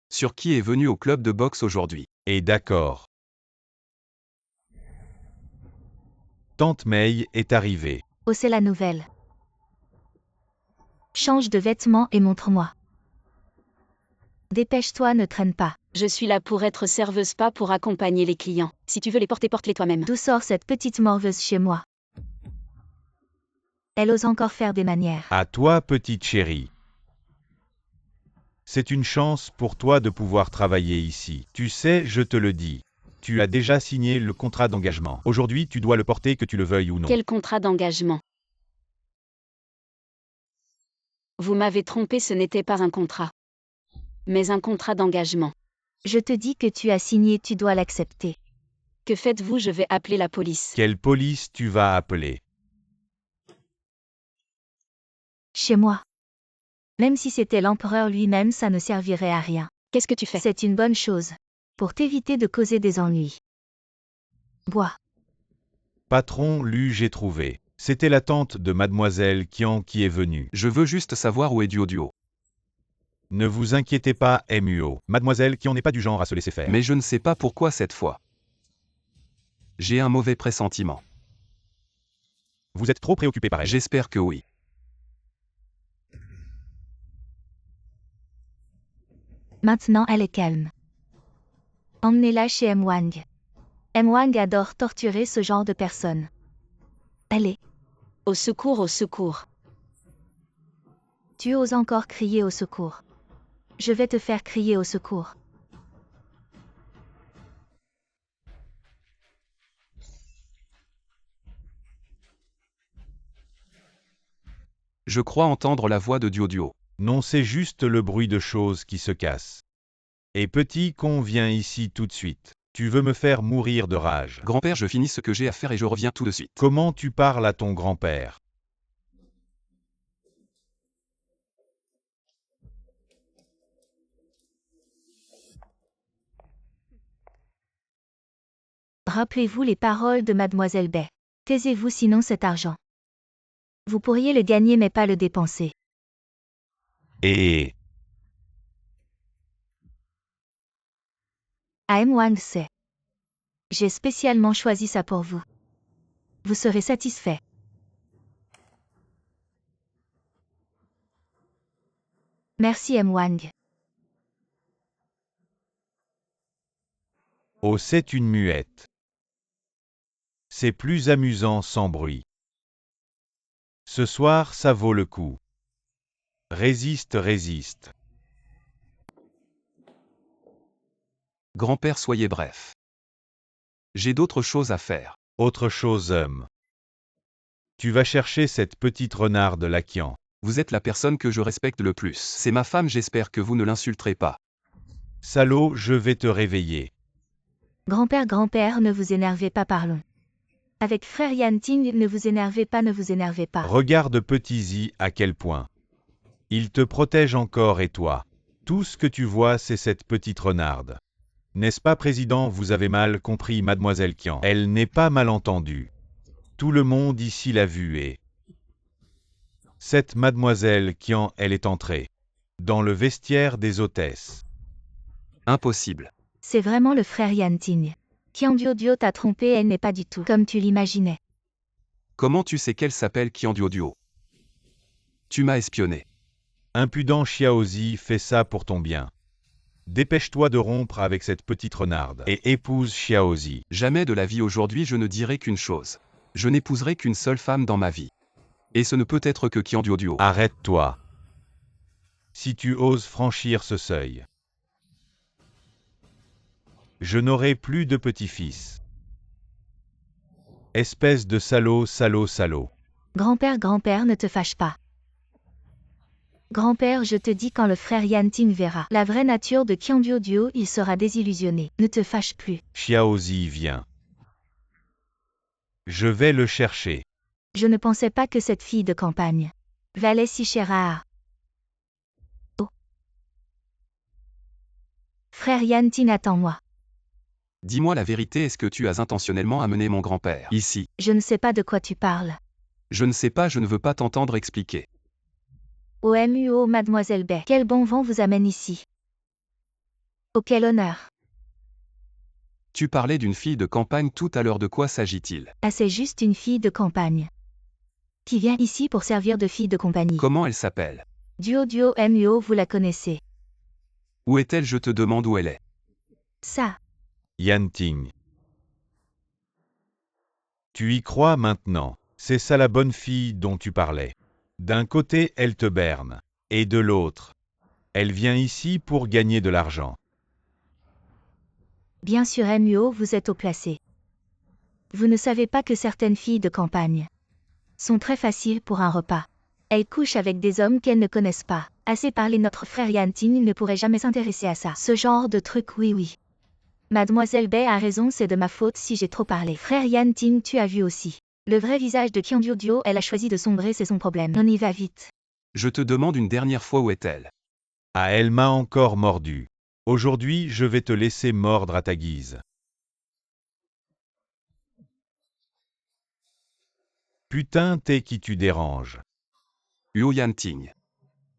Sur qui est venu au club de boxe aujourd'hui? Et d'accord. Tante May est arrivée. Oh, c'est la nouvelle. Change de vêtements et montre-moi. Dépêche-toi, ne traîne pas. Je suis là pour être serveuse, pas pour accompagner les clients. Si tu veux les porter, porte-les toi-même. D'où sort cette petite morveuse chez moi? Elle ose encore faire des manières. À toi, petite chérie. C'est une chance pour toi de pouvoir travailler ici. Tu sais, je te le dis. Tu as déjà signé le contrat d'engagement. Aujourd'hui, tu dois le porter que tu le veuilles ou non. Quel contrat d'engagement? Vous m'avez trompé, ce n'était pas un contrat. Mais un contrat d'engagement. Je te dis que tu as signé, tu dois l'accepter. Que faites-vous? Je vais appeler la police. Quelle police tu vas appeler? Chez moi. Même si c'était l'empereur lui-même, ça ne servirait à rien. Qu'est-ce que tu fais? C'est une bonne chose. Pour t'éviter de causer des ennuis. Bois. Patron, j'ai trouvé. C'était la tante de Mademoiselle Kian qui est venue. Je veux juste savoir où est Duo. Ne vous inquiétez pas, MUO. Mademoiselle Kian n'est pas du genre à se laisser faire. Mais je ne sais pas pourquoi cette fois. J'ai un mauvais pressentiment. Vous êtes trop préoccupé par elle. J'espère que oui. Maintenant elle est calme. Emmenez-la chez M. Wang. M. Wang adore torturer ce genre de personnes. Allez. Au secours, au secours. Tu oses encore crier au secours. Je vais te faire crier au secours. Je crois entendre la voix de Duo. Non, c'est juste le bruit de choses qui se cassent. Et petit con, viens ici tout de suite. Tu veux me faire mourir de rage. Grand-père, je finis ce que j'ai à faire et je reviens tout de suite. Comment tu parles à ton grand-père? Rappelez-vous les paroles de Mademoiselle Bay. Taisez-vous sinon cet argent. Vous pourriez le gagner mais pas le dépenser. Et AM Wang c'est. J'ai spécialement choisi ça pour vous. Vous serez satisfait. Merci M. Wang. Oh, c'est une muette. C'est plus amusant sans bruit. Ce soir, ça vaut le coup. Résiste, résiste. Grand-père, soyez bref. J'ai d'autres choses à faire. Autre chose, Tu vas chercher cette petite renarde Lakian. Vous êtes la personne que je respecte le plus. C'est ma femme, j'espère que vous ne l'insulterez pas. Salaud, je vais te réveiller. Grand-père, ne vous énervez pas, parlons. Avec frère Yanting, ne vous énervez pas. Regarde petit Zi à quel point. Il te protège encore et toi. Tout ce que tu vois, c'est cette petite renarde. N'est-ce pas, président? Vous avez mal compris, mademoiselle Kian. Elle n'est pas mal entendue. Tout le monde ici l'a vue et... Cette mademoiselle Kian, elle est entrée. Dans le vestiaire des hôtesses. Impossible. C'est vraiment le frère Yanting. Qian Duo t'a trompé, elle n'est pas du tout comme tu l'imaginais. Comment tu sais qu'elle s'appelle Qian Duo? Tu m'as espionné. Impudent Xiaozi, fais ça pour ton bien. Dépêche-toi de rompre avec cette petite renarde et épouse Xiaozi. Jamais de la vie aujourd'hui je ne dirai qu'une chose. Je n'épouserai qu'une seule femme dans ma vie. Et ce ne peut être que Qian Duo. Arrête-toi. Si tu oses franchir ce seuil. Je n'aurai plus de petit-fils. Espèce de salaud, salaud, salaud. Grand-père, ne te fâche pas. Grand-père, je te dis quand le frère Yanting verra la vraie nature de Qian Duo, il sera désillusionné. Ne te fâche plus. Xiaozi vient. Je vais le chercher. Je ne pensais pas que cette fille de campagne valait si cher à... Oh. Frère Yanting, attends-moi. Dis-moi la vérité, est-ce que tu as intentionnellement amené mon grand-père ici? Je ne sais pas de quoi tu parles. Je ne sais pas, je ne veux pas t'entendre expliquer. OMUO, mademoiselle Bay, quel bon vent vous amène ici? Oh, quel honneur. Tu parlais d'une fille de campagne tout à l'heure, de quoi s'agit-il? Ah, c'est juste une fille de campagne qui vient ici pour servir de fille de compagnie. Comment elle s'appelle? Duo MUO, vous la connaissez. Où est-elle? Je te demande où elle est. Ça. Yanting. Tu y crois maintenant? C'est ça la bonne fille dont tu parlais. D'un côté, elle te berne. Et de l'autre, elle vient ici pour gagner de l'argent. Bien sûr, MUO, vous êtes au placé. Vous ne savez pas que certaines filles de campagne sont très faciles pour un repas. Elles couchent avec des hommes qu'elles ne connaissent pas. Assez parlé, notre frère Yanting ne pourrait jamais s'intéresser à ça. Ce genre de truc, oui. Mademoiselle Bay a raison, c'est de ma faute si j'ai trop parlé. Frère Yanting, tu as vu aussi le vrai visage de Qian Duo, elle a choisi de sombrer, c'est son problème. On y va vite. Je te demande une dernière fois, où est-elle? Ah, elle m'a encore mordu. Aujourd'hui, je vais te laisser mordre à ta guise. Putain, t'es qui tu déranges. Huo Yanting.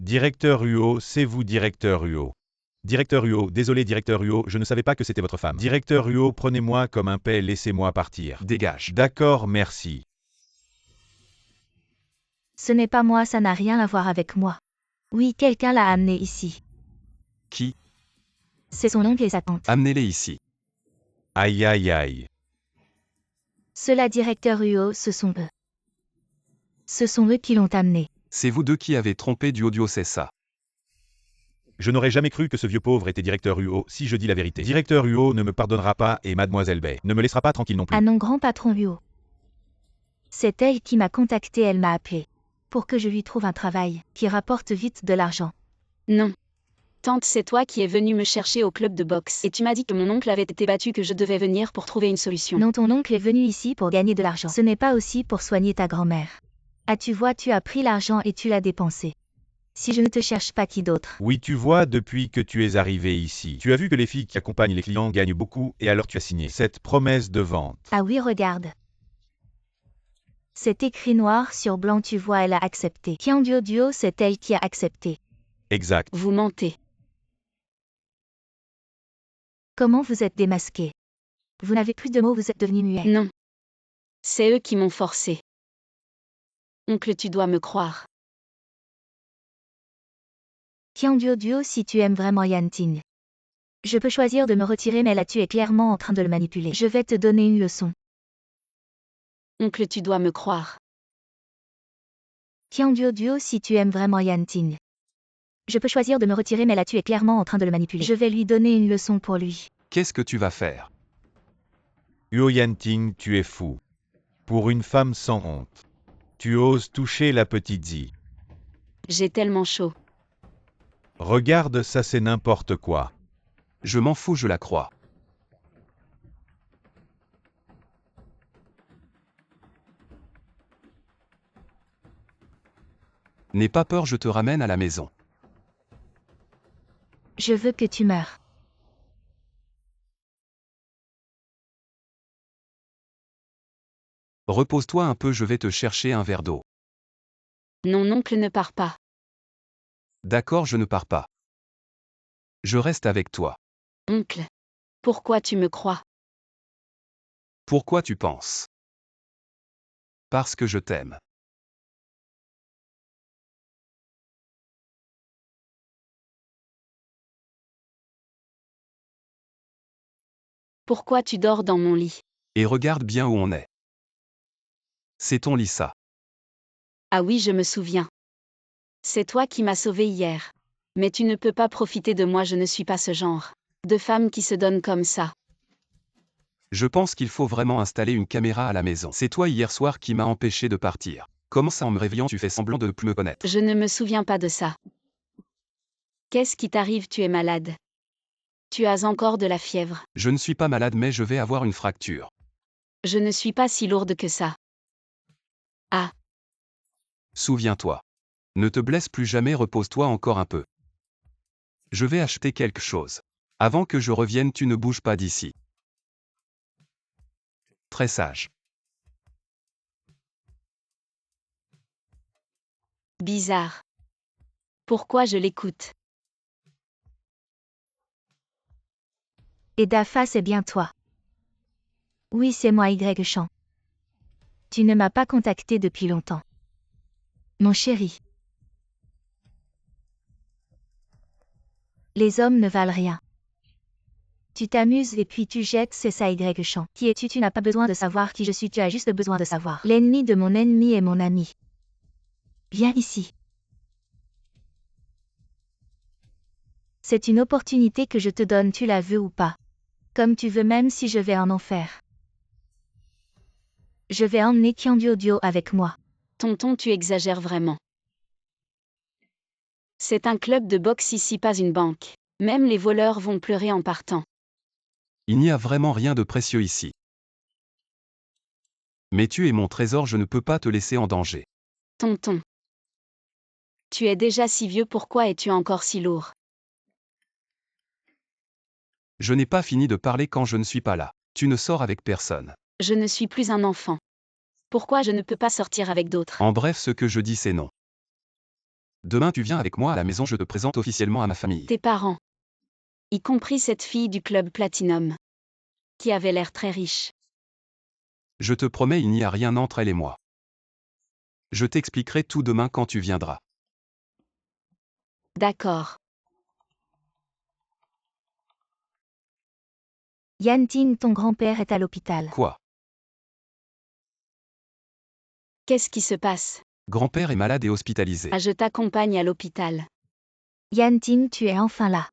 Directeur Huo, c'est vous, directeur Huo. Directeur Huo, désolé directeur Huo, je ne savais pas que c'était votre femme. Directeur Huo, prenez-moi comme un paix, laissez-moi partir. Dégage. D'accord, merci. Ce n'est pas moi, ça n'a rien à voir avec moi. Oui, quelqu'un l'a amené ici. Qui? C'est son oncle et sa tante. Amenez-les ici. Aïe aïe aïe. Cela, directeur Huo, ce sont eux. Ce sont eux qui l'ont amené. C'est vous deux qui avez trompé Duo, c'est ça. Je n'aurais jamais cru que ce vieux pauvre était directeur Huo, si je dis la vérité. Directeur Huo ne me pardonnera pas et mademoiselle Bay ne me laissera pas tranquille non plus. Ah non, grand patron Huo. C'est elle qui m'a contacté, elle m'a appelé. Pour que je lui trouve un travail qui rapporte vite de l'argent. Non. Tante, c'est toi qui es venue me chercher au club de boxe. Et tu m'as dit que mon oncle avait été battu, que je devais venir pour trouver une solution. Non, ton oncle est venu ici pour gagner de l'argent. Ce n'est pas aussi pour soigner ta grand-mère. Ah, tu vois, tu as pris l'argent et tu l'as dépensé. Si je ne te cherche pas, qui d'autre? Oui, tu vois, depuis que tu es arrivé ici, tu as vu que les filles qui accompagnent les clients gagnent beaucoup et alors tu as signé cette promesse de vente. Ah oui, regarde. C'est écrit noir sur blanc, tu vois, elle a accepté. Qian Duo, c'est elle qui a accepté. Exact. Vous mentez. Comment vous êtes démasqué? Vous n'avez plus de mots, vous êtes devenu muet. Non. C'est eux qui m'ont forcé. Oncle, tu dois me croire. Duo, si tu aimes vraiment Yanting. Je peux choisir de me retirer, mais là tu es clairement en train de le manipuler. Je vais te donner une leçon. Oncle, tu dois me croire. Duo, si tu aimes vraiment Yanting. Je peux choisir de me retirer, mais là tu es clairement en train de le manipuler. Je vais lui donner une leçon pour lui. Qu'est-ce que tu vas faire? Huo Yanting, tu es fou. Pour une femme sans honte. Tu oses toucher la petite Zi. J'ai tellement chaud. Regarde, ça c'est n'importe quoi. Je m'en fous, je la crois. N'aie pas peur, je te ramène à la maison. Je veux que tu meures. Repose-toi un peu, je vais te chercher un verre d'eau. Non, oncle, ne pars pas. D'accord, je ne pars pas. Je reste avec toi. Oncle. Pourquoi tu me crois? Pourquoi tu penses? Parce que je t'aime. Pourquoi tu dors dans mon lit? Et regarde bien où on est. C'est ton lit ça. Ah oui, je me souviens. C'est toi qui m'as sauvé hier. Mais tu ne peux pas profiter de moi, je ne suis pas ce genre de femme qui se donne comme ça. Je pense qu'il faut vraiment installer une caméra à la maison. C'est toi hier soir qui m'as empêché de partir. Comment ça en me réveillant tu fais semblant de ne plus me connaître? Je ne me souviens pas de ça. Qu'est-ce qui t'arrive? Tu es malade. Tu as encore de la fièvre. Je ne suis pas malade mais je vais avoir une fracture. Je ne suis pas si lourde que ça. Ah. Souviens-toi. Ne te blesse plus jamais, repose-toi encore un peu. Je vais acheter quelque chose. Avant que je revienne, tu ne bouges pas d'ici. Très sage. Bizarre. Pourquoi je l'écoute? Et Dafa, c'est bien toi. Oui, c'est moi Chang. Tu ne m'as pas contacté depuis longtemps. Mon chéri. Les hommes ne valent rien. Tu t'amuses et puis tu jettes, c'est ça Chang. Qui es-tu? Tu n'as pas besoin de savoir qui je suis, tu as juste besoin de savoir. L'ennemi de mon ennemi est mon ami. Viens ici. C'est une opportunité que je te donne, tu la veux ou pas. Comme tu veux, même si je vais en enfer. Je vais emmener Duo avec moi. Tonton, tu exagères vraiment. C'est un club de boxe ici, pas une banque. Même les voleurs vont pleurer en partant. Il n'y a vraiment rien de précieux ici. Mais tu es mon trésor, je ne peux pas te laisser en danger. Tonton. Tu es déjà si vieux, pourquoi es-tu encore si lourd? Je n'ai pas fini de parler quand je ne suis pas là. Tu ne sors avec personne. Je ne suis plus un enfant. Pourquoi je ne peux pas sortir avec d'autres? En bref, ce que je dis c'est non. Demain tu viens avec moi à la maison, je te présente officiellement à ma famille. Tes parents. Y compris cette fille du club Platinum. Qui avait l'air très riche. Je te promets, il n'y a rien entre elle et moi. Je t'expliquerai tout demain quand tu viendras. D'accord. Yanting, ton grand-père est à l'hôpital. Quoi? Qu'est-ce qui se passe? Grand-père est malade et hospitalisé. Ah, je t'accompagne à l'hôpital. Yanting, tu es enfin là.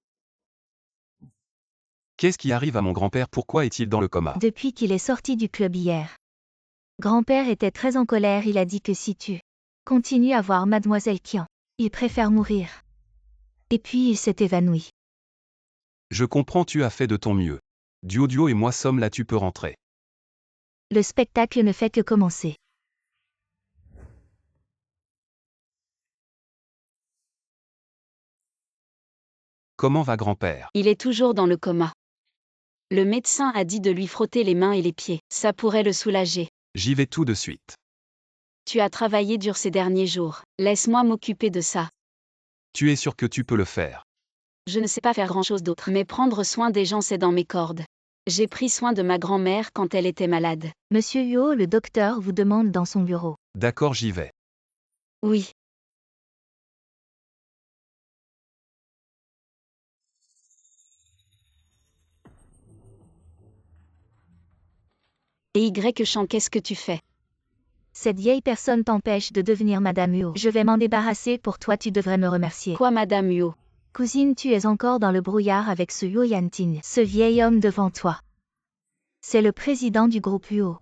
Qu'est-ce qui arrive à mon grand-père? Pourquoi est-il dans le coma? Depuis qu'il est sorti du club hier. Grand-père était très en colère, il a dit que si tu continues à voir Mademoiselle Qian, il préfère mourir. Et puis il s'est évanoui. Je comprends, tu as fait de ton mieux. Duo et moi sommes là, tu peux rentrer. Le spectacle ne fait que commencer. Comment va grand-père? Il est toujours dans le coma. Le médecin a dit de lui frotter les mains et les pieds, ça pourrait le soulager. J'y vais tout de suite. Tu as travaillé dur ces derniers jours, laisse-moi m'occuper de ça. Tu es sûr que tu peux le faire? Je ne sais pas faire grand-chose d'autre, mais prendre soin des gens c'est dans mes cordes. J'ai pris soin de ma grand-mère quand elle était malade. Monsieur Huo, le docteur vous demande dans son bureau. D'accord, j'y vais. Oui. Et Y Chant, qu'est-ce que tu fais? Cette vieille personne t'empêche de devenir Madame Huo. Je vais m'en débarrasser pour toi, tu devrais me remercier. Quoi, Madame Huo? Cousine, tu es encore dans le brouillard avec ce Huo Yanting, ce vieil homme devant toi. C'est le président du groupe Huo.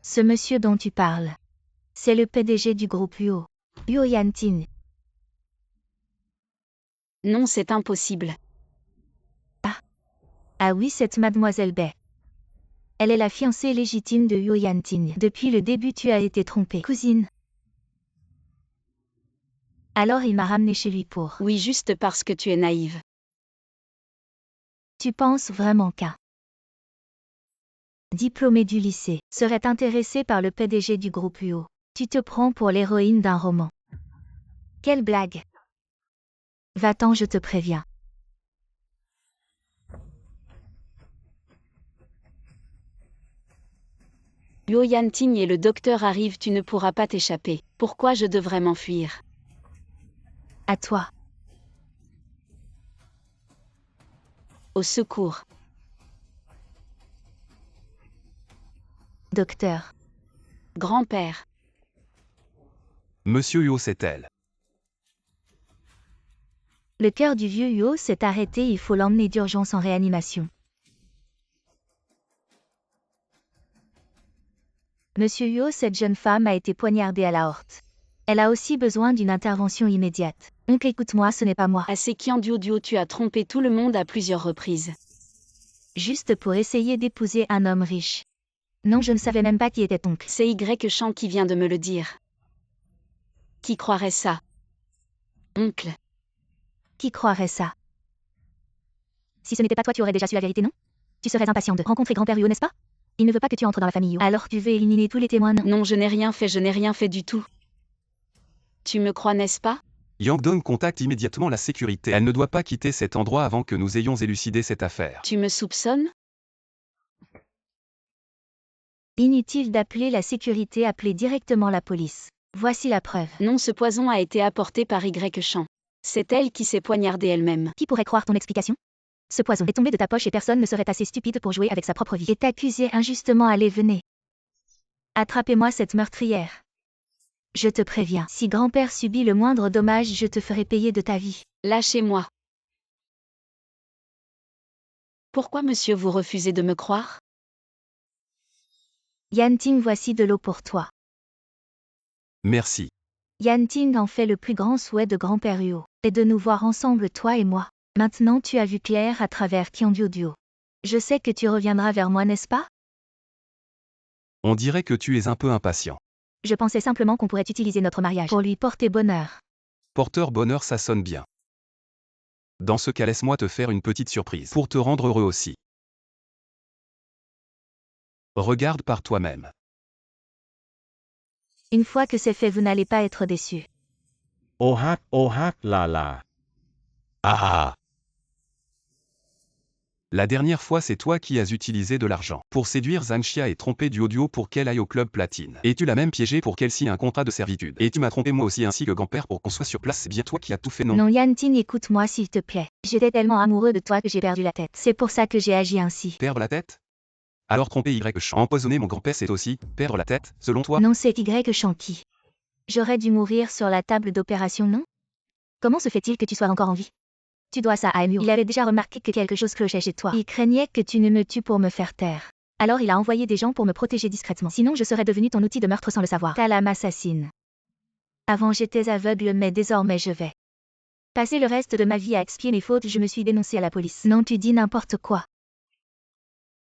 Ce monsieur dont tu parles. C'est le PDG du groupe Huo. Huo Yanting. Non, c'est impossible. Ah oui, cette mademoiselle Bai. Elle est la fiancée légitime de Huo Yanting. Depuis le début, tu as été trompée. Cousine. Alors il m'a ramené chez lui pour. Oui, juste parce que tu es naïve. Tu penses vraiment qu'un diplômé du lycée serait intéressé par le PDG du groupe Huo? Tu te prends pour l'héroïne d'un roman. Quelle blague! Va-t'en, je te préviens. Huo Yanting et le docteur arrivent, tu ne pourras pas t'échapper. Pourquoi je devrais m'enfuir? À toi. Au secours. Docteur. Grand-père. Monsieur Huo, c'est elle. Le cœur du vieux Huo s'est arrêté, il faut l'emmener d'urgence en réanimation. Monsieur Huo, cette jeune femme a été poignardée à la horte. Elle a aussi besoin d'une intervention immédiate. Oncle, écoute-moi, ce n'est pas moi. Assez Qianduo, tu as trompé tout le monde à plusieurs reprises. Juste pour essayer d'épouser un homme riche. Non, je ne savais même pas qui était oncle. C'est Y Chant qui vient de me le dire. Qui croirait ça? Oncle. Qui croirait ça? Si ce n'était pas toi, tu aurais déjà su la vérité, non? Tu serais impatient de rencontrer grand-père Huo, n'est-ce pas? Il ne veut pas que tu entres dans la famille Huo. Alors tu veux éliminer tous les témoins, non? Non, je n'ai rien fait du tout. Tu me crois, n'est-ce pas? Yang Dong contacte immédiatement la sécurité. Elle ne doit pas quitter cet endroit avant que nous ayons élucidé cette affaire. Tu me soupçonnes? Inutile d'appeler la sécurité, appelez directement la police. Voici la preuve. Non, ce poison a été apporté par Y Chant. C'est elle qui s'est poignardée elle-même. Qui pourrait croire ton explication? Ce poison est tombé de ta poche et personne ne serait assez stupide pour jouer avec sa propre vie. Et t'accuser injustement, allez, venez. Attrapez-moi cette meurtrière. Je te préviens, si grand-père subit le moindre dommage, je te ferai payer de ta vie. Lâchez-moi. Pourquoi, monsieur, vous refusez de me croire? Yanting, voici de l'eau pour toi. Merci. Yanting en fait le plus grand souhait de grand-père Huo, et de nous voir ensemble, toi et moi. Maintenant tu as vu clair à travers Qianduo. Je sais que tu reviendras vers moi, n'est-ce pas? On dirait que tu es un peu impatient. Je pensais simplement qu'on pourrait utiliser notre mariage pour lui porter bonheur. Porteur bonheur, ça sonne bien. Dans ce cas, laisse-moi te faire une petite surprise pour te rendre heureux aussi. Regarde par toi-même. Une fois que c'est fait, vous n'allez pas être déçus. Oh hack la la. Ah! La dernière fois, c'est toi qui as utilisé de l'argent pour séduire Zanxia et tromper Duo pour qu'elle aille au club platine. Et tu l'as même piégé pour qu'elle signe un contrat de servitude. Et tu m'as trompé moi aussi ainsi que grand-père pour qu'on soit sur place. C'est bien toi qui as tout fait, non? Non, Yanting, écoute-moi s'il te plaît. J'étais tellement amoureux de toi que j'ai perdu la tête. C'est pour ça que j'ai agi ainsi. Perdre la tête? Alors tromper Y Chant, empoisonner mon grand-père, c'est aussi perdre la tête, selon toi? Non, c'est Y Chant qui. J'aurais dû mourir sur la table d'opération, non? Comment se fait-il que tu sois encore en vie? Tu dois ça à Emu. Il avait déjà remarqué que quelque chose clochait chez toi. Il craignait que tu ne me tues pour me faire taire. Alors il a envoyé des gens pour me protéger discrètement. Sinon je serais devenu ton outil de meurtre sans le savoir. Ta lame assassine. Avant j'étais aveugle, mais désormais je vais passer le reste de ma vie à expier mes fautes. Je me suis dénoncé à la police. Non, tu dis n'importe quoi.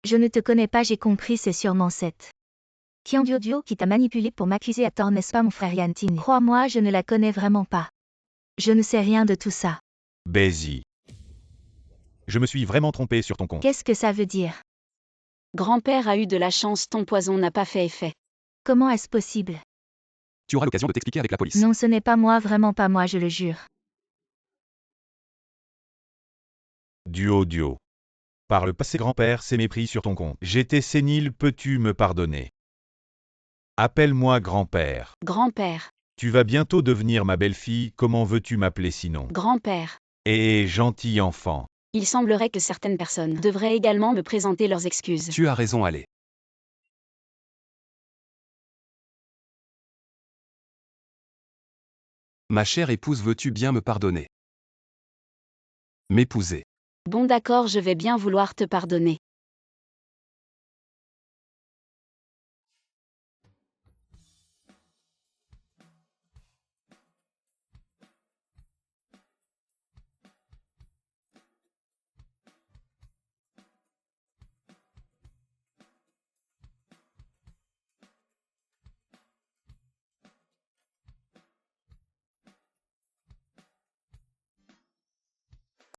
Je ne te connais pas, j'ai compris, c'est sûrement cette Qianduo qui t'a manipulé pour m'accuser à tort, n'est-ce pas mon frère Yanting? Crois-moi, je ne la connais vraiment pas. Je ne sais rien de tout ça. Baisy. Je me suis vraiment trompé sur ton compte. Qu'est-ce que ça veut dire? Grand-père a eu de la chance, ton poison n'a pas fait effet. Comment est-ce possible? Tu auras l'occasion de t'expliquer avec la police. Non, ce n'est pas moi, vraiment pas moi, je le jure. Duo. Par le passé, grand-père s'est mépris sur ton compte. J'étais sénile, peux-tu me pardonner? Appelle-moi grand-père. Grand-père, Tu vas bientôt devenir ma belle-fille, comment veux-tu m'appeler sinon? grand-père. Gentil enfant. Il semblerait que certaines personnes devraient également me présenter leurs excuses. Tu as raison, allez. Ma chère épouse, veux-tu bien me pardonner? M'épouser. Bon d'accord, je vais bien vouloir te pardonner.